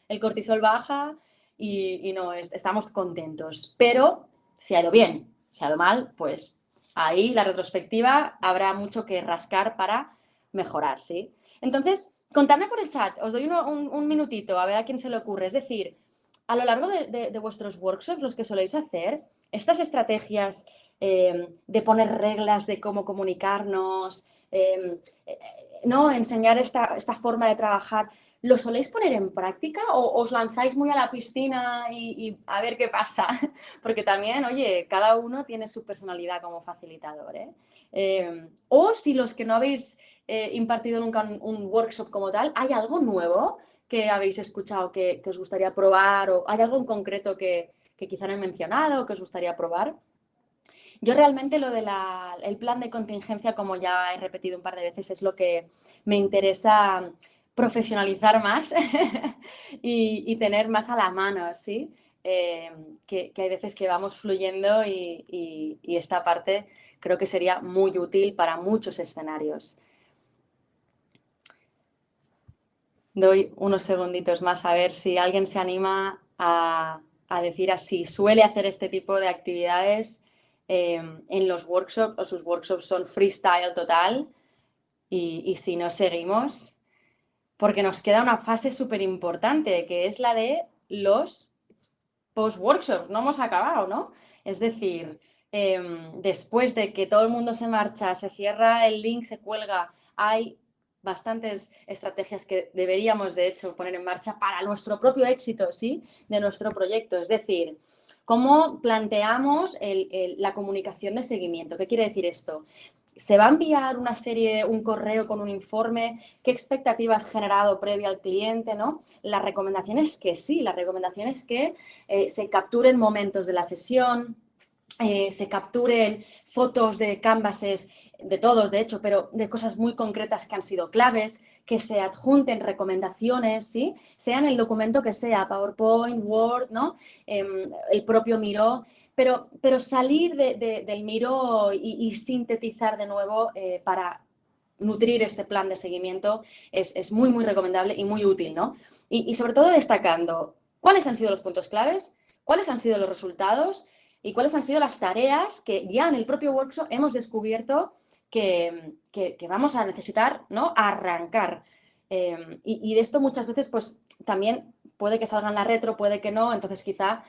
el cortisol baja y no, estamos contentos. Pero si ha ido bien, si ha ido mal, pues ahí la retrospectiva habrá mucho que rascar para mejorar, ¿sí? Entonces, contadme por el chat, os doy un minutito a ver a quién se le ocurre. Es decir, a lo largo de vuestros workshops, los que soléis hacer, estas estrategias de poner reglas de cómo comunicarnos, ¿no? Enseñar esta forma de trabajar, ¿lo soléis poner en práctica o os lanzáis muy a la piscina y a ver qué pasa? Porque también, oye, cada uno tiene su personalidad como facilitador, ¿eh? O si los que no habéis impartido nunca un workshop como tal, ¿hay algo nuevo que habéis escuchado que os gustaría probar o hay algo en concreto que quizá no he mencionado que os gustaría probar? Yo realmente lo del plan de contingencia, como ya he repetido un par de veces, es lo que me interesa profesionalizar más y tener más a la mano, ¿sí? Que hay veces que vamos fluyendo y esta parte creo que sería muy útil para muchos escenarios. Doy unos segunditos más a ver si alguien se anima a decir así. Suele hacer este tipo de actividades en los workshops o sus workshops son freestyle total y si no seguimos, porque nos queda una fase súper importante que es la de los post-workshops. No hemos acabado, ¿no? Es decir, después de que todo el mundo se marcha, se cierra el link, se cuelga, hay bastantes estrategias que deberíamos, de hecho, poner en marcha para nuestro propio éxito, ¿sí? De nuestro proyecto. Es decir, ¿cómo planteamos la comunicación de seguimiento? ¿Qué quiere decir esto? ¿Se va a enviar un correo con un informe? ¿Qué expectativas has generado previo al cliente? ¿No? La recomendación es que sí, la recomendación es que se capturen momentos de la sesión, se capturen fotos de canvases, de todos de hecho, pero de cosas muy concretas que han sido claves, que se adjunten recomendaciones, ¿sí? Sea en el documento que sea, PowerPoint, Word, ¿no? El propio Miro, pero salir del Miro y sintetizar de nuevo para nutrir este plan de seguimiento es muy, muy recomendable y muy útil, ¿no? Y sobre todo destacando cuáles han sido los puntos claves, cuáles han sido los resultados y cuáles han sido las tareas que ya en el propio workshop hemos descubierto que vamos a necesitar, ¿no? Arrancar. Y de esto muchas veces pues también puede que salga en la retro, puede que no, entonces quizá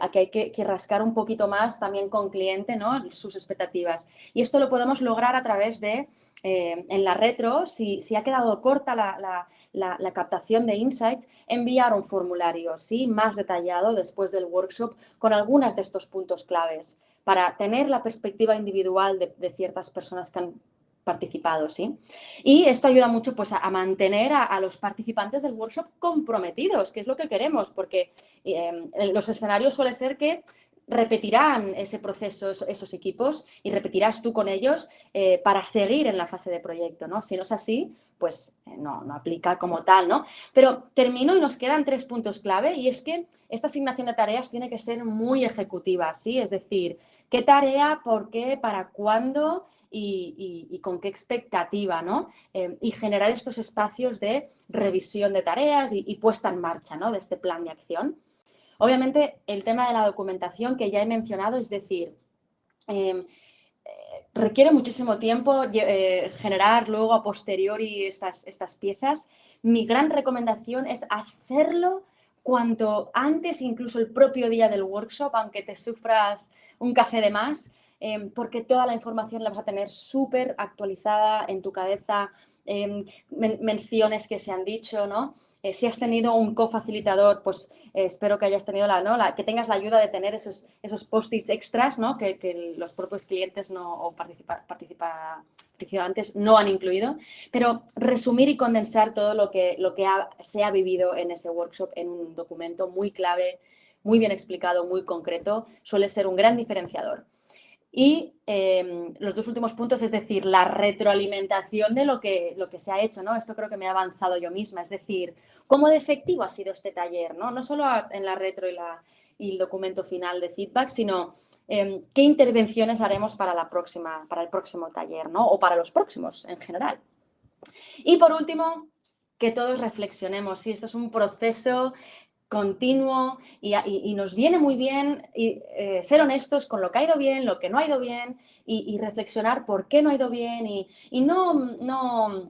aquí hay que rascar un poquito más también con cliente, ¿no? Sus expectativas. Y esto lo podemos lograr a través de, en la retro, si ha quedado corta la captación de insights, enviar un formulario, ¿sí? Más detallado después del workshop con algunas de estos puntos claves para tener la perspectiva individual de ciertas personas que han participado, ¿sí? Y esto ayuda mucho pues, a mantener a los participantes del workshop comprometidos, que es lo que queremos, porque los escenarios suele ser que repetirán ese proceso, esos equipos, y repetirás tú con ellos para seguir en la fase de proyecto, ¿no? Si no es así, pues no aplica como tal, ¿no? Pero termino y nos quedan 3 puntos clave y es que esta asignación de tareas tiene que ser muy ejecutiva, ¿sí? Es decir, ¿qué tarea, por qué, para cuándo y con qué expectativa, ¿no? Y generar estos espacios de revisión de tareas y puesta en marcha, ¿no? De este plan de acción. Obviamente, el tema de la documentación que ya he mencionado, es decir, requiere muchísimo tiempo generar luego a posteriori estas piezas. Mi gran recomendación es hacerlo cuanto antes, incluso el propio día del workshop, aunque te sufras un café de más, porque toda la información la vas a tener súper actualizada en tu cabeza, menciones que se han dicho, ¿no? Si has tenido un cofacilitador, pues espero que hayas tenido que tengas la ayuda de tener esos post-its extras, ¿no? Que los propios clientes o participantes no han incluido. Pero resumir y condensar todo lo que se ha vivido en ese workshop en un documento muy clave, muy bien explicado, muy concreto, suele ser un gran diferenciador. Y los 2 últimos puntos, es decir, la retroalimentación de lo que se ha hecho, ¿no? Esto creo que me he avanzado yo misma, es decir, cómo de efectivo ha sido este taller, ¿no? No solo en la retro y el documento final de feedback, sino qué intervenciones haremos para el próximo taller, ¿no? O para los próximos en general. Y por último, que todos reflexionemos. Sí, esto es un proceso continuo y nos viene muy bien ser honestos con lo que ha ido bien, lo que no ha ido bien y reflexionar por qué no ha ido bien y no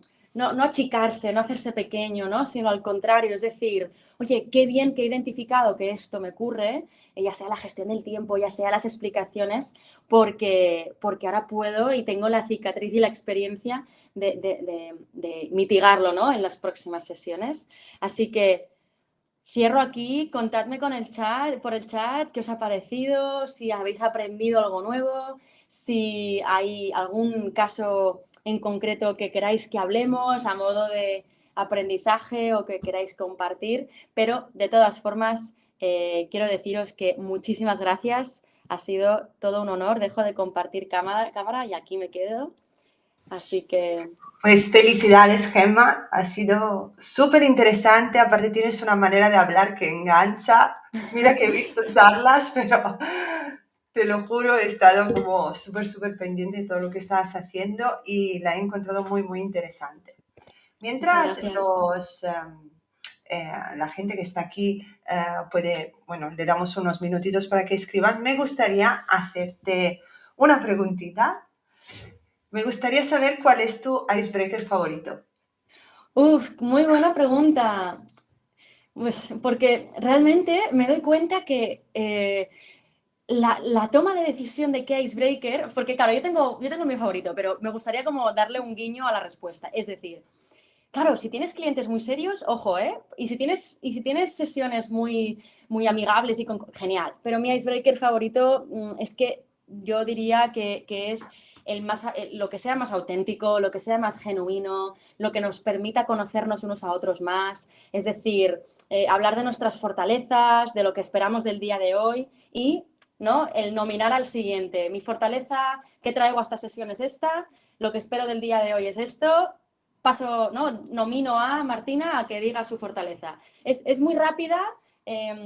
achicarse, no hacerse pequeño, ¿no? Sino al contrario, es decir, oye, qué bien que he identificado que esto me ocurre, ya sea la gestión del tiempo, ya sea las explicaciones, porque ahora puedo y tengo la cicatriz y la experiencia de mitigarlo, ¿no? En las próximas sesiones. Así que cierro aquí, contadme por el chat qué os ha parecido, si habéis aprendido algo nuevo, si hay algún caso en concreto que queráis que hablemos a modo de aprendizaje o que queráis compartir, pero de todas formas quiero deciros que muchísimas gracias, ha sido todo un honor, dejo de compartir cámara y aquí me quedo, así que... Pues felicidades, Gemma, ha sido súper interesante, aparte tienes una manera de hablar que engancha. Mira que he visto charlas, pero te lo juro, he estado como súper pendiente de todo lo que estabas haciendo y la he encontrado muy interesante. Muchas Mientras gracias. la gente que está aquí bueno, le damos unos minutitos para que escriban, me gustaría hacerte una preguntita. Me gustaría saber cuál es tu icebreaker favorito. Uf, muy buena pregunta. Pues porque realmente me doy cuenta que la toma de decisión de qué icebreaker, porque claro, yo tengo mi favorito, pero me gustaría como darle un guiño a la respuesta. Es decir, claro, si tienes clientes muy serios, ojo, ¿eh? Y si tienes sesiones muy amigables genial. Pero mi icebreaker favorito es que yo diría que es lo que sea más auténtico, lo que sea más genuino, lo que nos permita conocernos unos a otros más. Es decir, hablar de nuestras fortalezas, de lo que esperamos del día de hoy y, ¿no? El nominar al siguiente. Mi fortaleza que traigo a esta sesión es esta, lo que espero del día de hoy es esto. Paso, ¿no? Nomino a Martina a que diga su fortaleza. Es muy rápida,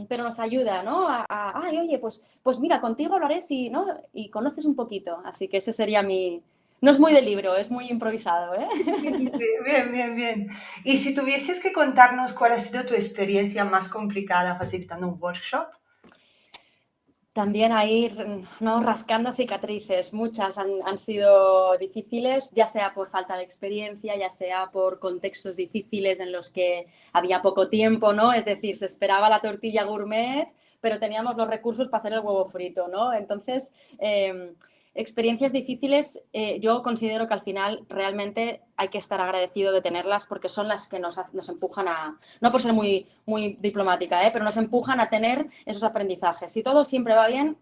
pero nos ayuda, ¿no? Ay, oye, pues mira, contigo hablaré si, ¿no? Y conoces un poquito. Así que ese sería mi... No es muy de libro, es muy improvisado, ¿eh? Sí. Bien. Y si tuvieses que contarnos cuál ha sido tu experiencia más complicada facilitando un workshop. También ahí, ¿no? Rascando cicatrices. Muchas han sido difíciles, ya sea por falta de experiencia, ya sea por contextos difíciles en los que había poco tiempo, ¿no? Es decir, se esperaba la tortilla gourmet, pero teníamos los recursos para hacer el huevo frito, ¿no? Entonces, experiencias difíciles, yo considero que al final realmente hay que estar agradecido de tenerlas porque son las que nos empujan a, no por ser muy diplomática, pero nos empujan a tener esos aprendizajes. Si todo siempre va bien,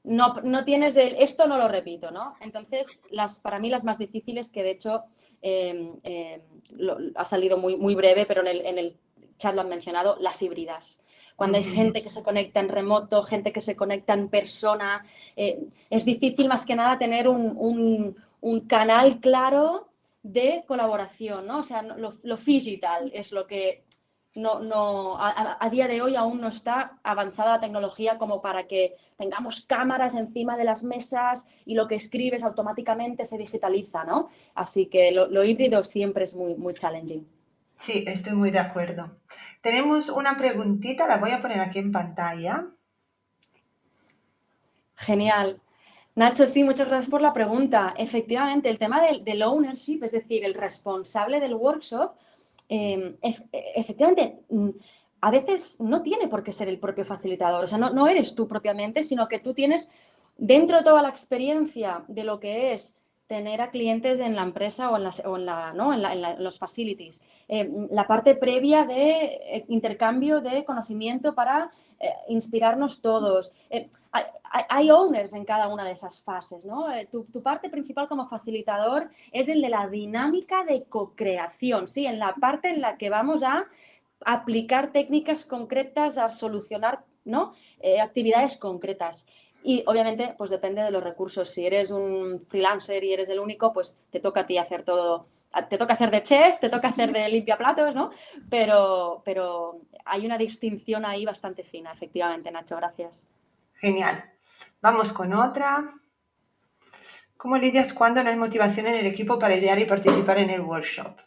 no tienes esto no lo repito, ¿no? Entonces, para mí las más difíciles, que de hecho ha salido muy breve, pero en el chat lo han mencionado, las híbridas. Cuando hay gente que se conecta en remoto, gente que se conecta en persona, es difícil más que nada tener un canal claro de colaboración, ¿no? O sea, lo digital es lo que a día de hoy aún no está avanzada la tecnología como para que tengamos cámaras encima de las mesas y lo que escribes automáticamente se digitaliza, ¿no? Así que lo híbrido siempre es muy challenging. Sí, estoy muy de acuerdo. Tenemos una preguntita, la voy a poner aquí en pantalla. Genial. Nacho, sí, muchas gracias por la pregunta. Efectivamente, el tema del ownership, es decir, el responsable del workshop, efectivamente, a veces no tiene por qué ser el propio facilitador. O sea, no eres tú propiamente, sino que tú tienes dentro de toda la experiencia de lo que es tener a clientes en la empresa ¿no? en los facilities. La parte previa de intercambio de conocimiento para inspirarnos todos. Hay owners en cada una de esas fases, ¿no? Tu parte principal como facilitador es el de la dinámica de co-creación, ¿sí? En la parte en la que vamos a aplicar técnicas concretas, a solucionar, ¿no? Actividades concretas. Y obviamente, pues depende de los recursos. Si eres un freelancer y eres el único, pues te toca a ti hacer todo te toca hacer de chef, te toca hacer de limpiaplatos, ¿no? Pero hay una distinción ahí bastante fina, efectivamente, Nacho, gracias. Genial. Vamos con otra. ¿Cómo lidias cuando no hay motivación en el equipo para idear y participar en el workshop?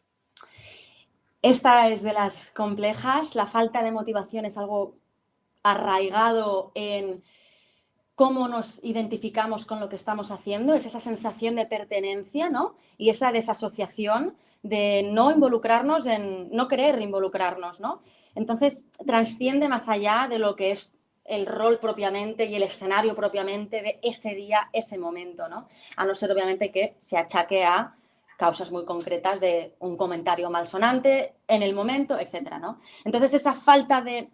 Esta es de las complejas. La falta de motivación es algo arraigado en cómo nos identificamos con lo que estamos haciendo, es esa sensación de pertenencia, ¿no? Y esa desasociación de no involucrarnos no querer involucrarnos, ¿no? Entonces, trasciende más allá de lo que es el rol propiamente y el escenario propiamente de ese día, ese momento, ¿no? A no ser, obviamente, que se achaque a causas muy concretas de un comentario malsonante en el momento, etcétera, ¿no? Entonces, esa falta de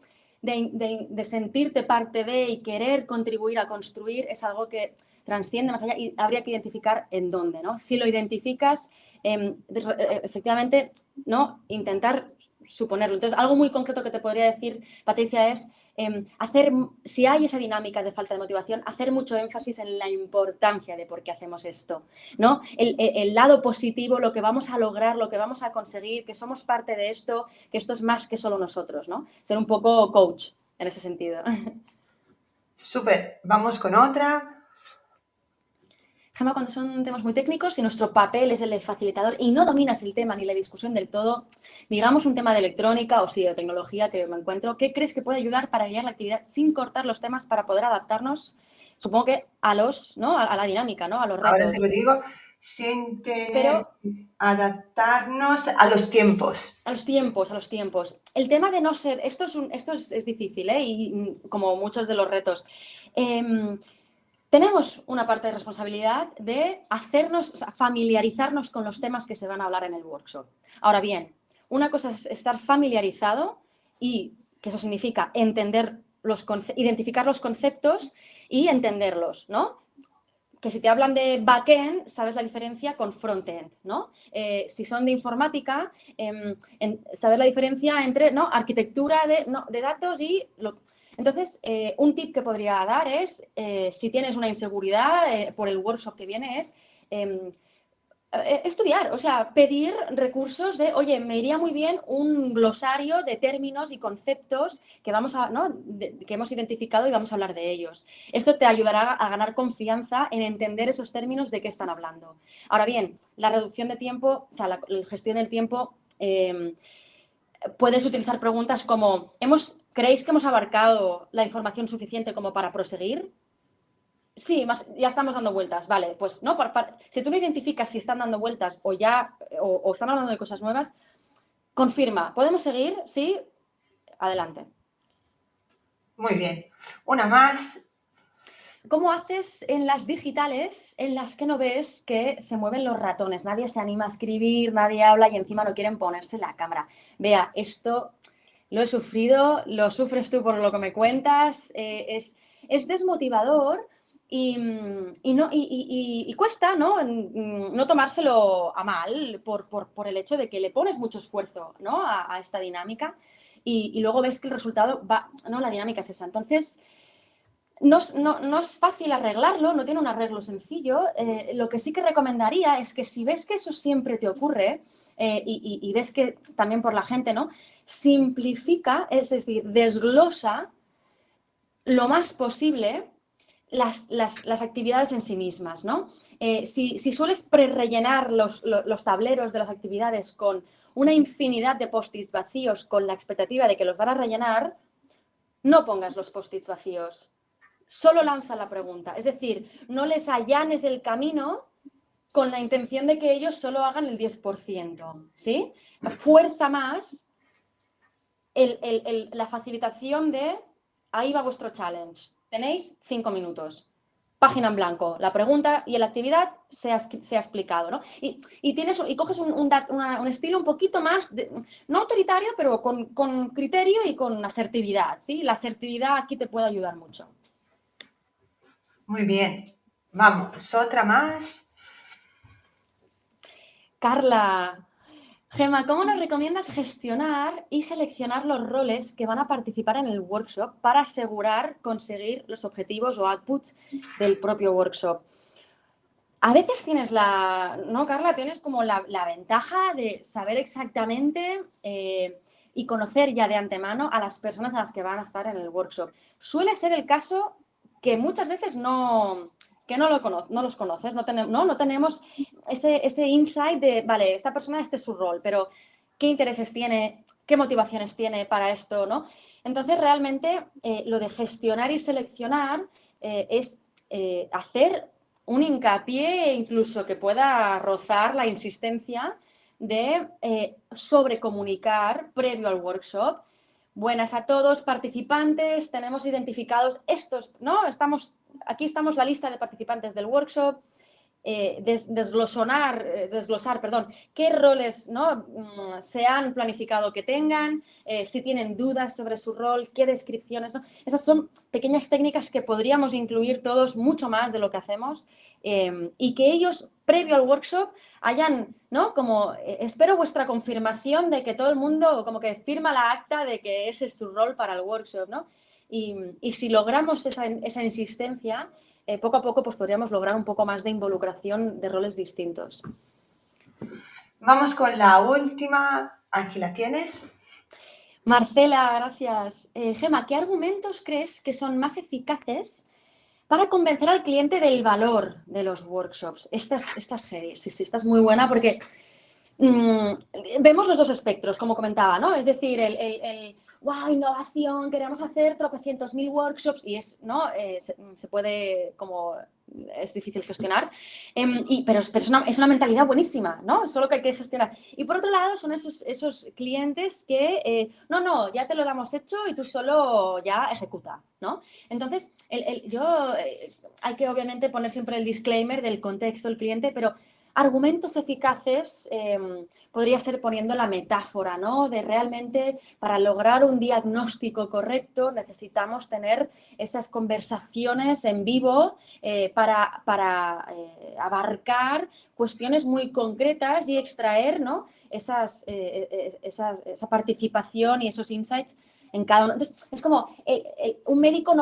sentirte parte de y querer contribuir a construir es algo que transciende más allá y habría que identificar en dónde, ¿no? Si lo identificas, efectivamente, ¿no? Intentar suponerlo. Entonces, algo muy concreto que te podría decir, Patricia, es hacer, si hay esa dinámica de falta de motivación, hacer mucho énfasis en la importancia de por qué hacemos esto, ¿no? El lado positivo, lo que vamos a lograr, lo que vamos a conseguir, que somos parte de esto, que esto es más que solo nosotros, ¿no? Ser un poco coach en ese sentido. Súper. Vamos con otra. Gemma, cuando son temas muy técnicos y nuestro papel es el de facilitador y no dominas el tema ni la discusión del todo, digamos un tema de electrónica o sí, de tecnología que me encuentro, ¿qué crees que puede ayudar para guiar la actividad sin cortar los temas para poder adaptarnos, supongo que a los, ¿no? A la dinámica, ¿no? A los Ahora te retos? lo digo, sin tener Pero que adaptarnos a los tiempos. a los tiempos, a los tiempos. El tema de no ser, esto es difícil, ¿eh? Y como muchos de los retos. Tenemos una parte de responsabilidad de hacernos, o sea, familiarizarnos con los temas que se van a hablar en el workshop. Ahora bien, una cosa es estar familiarizado y que eso significa entender identificar los conceptos y entenderlos, ¿no? Que si te hablan de backend, sabes la diferencia con frontend, ¿no? Si son de informática, sabes la diferencia entre, ¿no? Arquitectura de datos y... Entonces, un tip que podría dar es, si tienes una inseguridad por el workshop que viene, es estudiar, o sea, pedir recursos de, oye, me iría muy bien un glosario de términos y conceptos que vamos a, ¿no? Que hemos identificado y vamos a hablar de ellos. Esto te ayudará a ganar confianza en entender esos términos de qué están hablando. Ahora bien, la reducción de tiempo, o sea, la gestión del tiempo, puedes utilizar preguntas como, ¿creéis que hemos abarcado la información suficiente como para proseguir? Sí, ya estamos dando vueltas, vale, pues no, si tú no identificas si están dando vueltas o ya, o están hablando de cosas nuevas, confirma, ¿podemos seguir? Sí, adelante. Muy bien. Una más. ¿Cómo haces en las digitales en las que no ves que se mueven los ratones? Nadie se anima a escribir, nadie habla y encima no quieren ponerse la cámara. Vea, esto lo he sufrido, lo sufres tú por lo que me cuentas, es desmotivador y cuesta, ¿no? No tomárselo a mal por el hecho de que le pones mucho esfuerzo, ¿no? a esta dinámica y luego ves que el resultado va, ¿no? La dinámica es esa. Entonces, no es fácil arreglarlo, no tiene un arreglo sencillo. Lo que sí que recomendaría es que si ves que eso siempre te ocurre y ves que también por la gente, ¿no? Simplifica, es decir, desglosa lo más posible las actividades en sí mismas, ¿no? Si sueles prerellenar los tableros de las actividades con una infinidad de post-its vacíos con la expectativa de que los van a rellenar, no pongas los post-its vacíos. Solo lanza la pregunta. Es decir, no les allanes el camino con la intención de que ellos solo hagan el 10%, ¿sí? Fuerza más la facilitación de ahí va vuestro challenge. Tenéis 5 minutos. Página en blanco, la pregunta y la actividad se ha explicado, ¿no? Y coges un estilo un poquito más, no autoritario, pero con criterio y con asertividad, ¿sí? La asertividad aquí te puede ayudar mucho. Muy bien. Vamos, otra más. Carla, Gemma, ¿cómo nos recomiendas gestionar y seleccionar los roles que van a participar en el workshop para asegurar conseguir los objetivos o outputs del propio workshop? A veces tienes ¿no, Carla? Tienes como la ventaja de saber exactamente y conocer ya de antemano a las personas a las que van a estar en el workshop. Suele ser el caso que muchas veces que no los conoces, no tenemos ese insight de, vale, esta persona, este es su rol, pero ¿qué intereses tiene? ¿Qué motivaciones tiene para esto? ¿No? Entonces, realmente, lo de gestionar y seleccionar es hacer un hincapié incluso que pueda rozar la insistencia de sobrecomunicar previo al workshop. Buenas a todos participantes, tenemos identificados estos, ¿no? Aquí estamos la lista de participantes del workshop, desglosar, perdón, qué roles, ¿no? Se han planificado que tengan, si tienen dudas sobre su rol, qué descripciones, ¿no? Esas son pequeñas técnicas que podríamos incluir todos mucho más de lo que hacemos y que ellos, previo al workshop, hayan, ¿no? Como, espero vuestra confirmación de que todo el mundo como que firma la acta de que ese es su rol para el workshop, ¿no? Y si logramos esa insistencia, poco a poco pues podríamos lograr un poco más de involucración de roles distintos. Vamos con la última. Aquí la tienes. Marcela, gracias. Gemma, ¿qué argumentos crees que son más eficaces para convencer al cliente del valor de los workshops? Esta es heavy, sí, esta es muy buena porque vemos los dos espectros, como comentaba, ¿no? Es decir, wow, innovación, queremos hacer tropecientos mil workshops y ¿no? Se puede, como, es difícil gestionar, pero es una mentalidad buenísima, ¿no? Solo que hay que gestionar. Y por otro lado, son esos clientes que, no, ya te lo damos hecho y tú solo ya ejecuta, ¿no? Entonces, hay que obviamente poner siempre el disclaimer del contexto del cliente, pero argumentos eficaces podría ser poniendo la metáfora, ¿no? De realmente para lograr un diagnóstico correcto necesitamos tener esas conversaciones en vivo para abarcar cuestiones muy concretas y extraer, ¿no? Esa participación y esos insights en cada uno. Entonces, es como un médico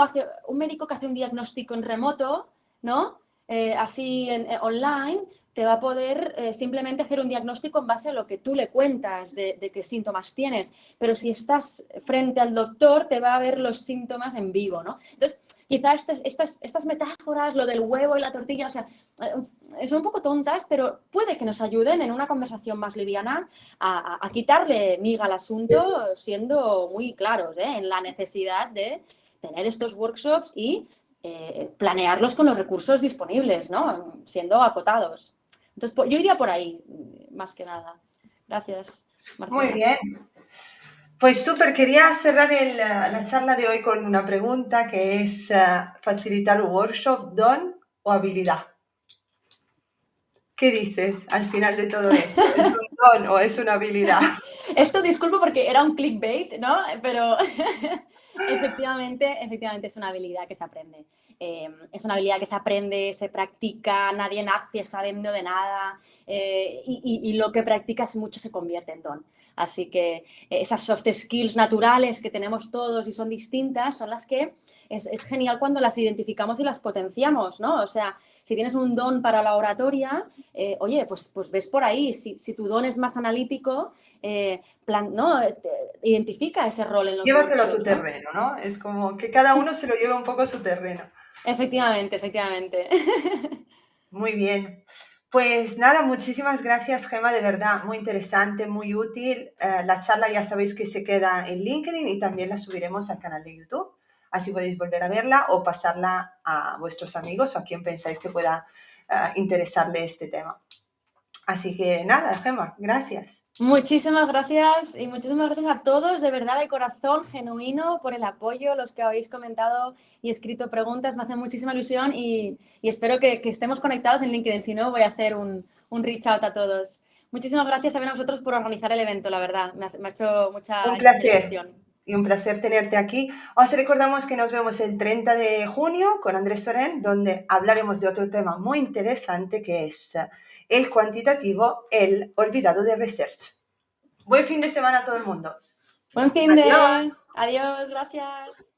que hace un diagnóstico en remoto, ¿no? Así online, te va a poder simplemente hacer un diagnóstico en base a lo que tú le cuentas de qué síntomas tienes. Pero si estás frente al doctor, te va a ver los síntomas en vivo, ¿no? Entonces, quizá estas metáforas, lo del huevo y la tortilla, o sea, son un poco tontas, pero puede que nos ayuden en una conversación más liviana a quitarle miga al asunto, siendo muy claros en la necesidad de tener estos workshops y planearlos con los recursos disponibles, ¿no? Siendo acotados. Entonces, yo iría por ahí, más que nada. Gracias, Muy Marcela. bien. Pues súper, quería cerrar la charla de hoy con una pregunta que es facilitar un workshop, don o habilidad. ¿Qué dices al final de todo esto? ¿Es un don o es una habilidad? Esto disculpo porque era un clickbait, ¿no? Pero efectivamente es una habilidad que se aprende. Es una habilidad que se aprende, se practica, nadie nace sabiendo de nada y lo que practicas mucho se convierte en don. Así que esas soft skills naturales que tenemos todos y son distintas son las que es genial cuando las identificamos y las potenciamos, ¿no? O sea, si tienes un don para la oratoria, oye, pues ves por ahí. Si tu don es más analítico, ¿no? Identifica ese rol en los Llévatelo a tu workshops, ¿no? terreno, ¿no? Es como que cada uno se lo lleva un poco a su terreno. Efectivamente. Muy bien. Pues nada, muchísimas gracias, Gema, de verdad, muy interesante, muy útil. La charla ya sabéis que se queda en LinkedIn y también la subiremos al canal de YouTube. Así podéis volver a verla o pasarla a vuestros amigos o a quien pensáis que pueda interesarle este tema. Así que nada, Gema, gracias. Muchísimas gracias y muchísimas gracias a todos, de verdad, de corazón, genuino, por el apoyo, los que habéis comentado y escrito preguntas. Me hace muchísima ilusión y espero que estemos conectados en LinkedIn. Si no, voy a hacer un reach out a todos. Muchísimas gracias también a vosotros por organizar el evento, la verdad. Me ha hecho mucha Un especial placer ilusión. y un placer tenerte aquí. Os recordamos que nos vemos el 30 de junio con Andrés Soren, donde hablaremos de otro tema muy interesante que es el cuantitativo, el olvidado de research. Buen fin de semana a todo el mundo. Buen fin Adiós. de... Adiós, gracias.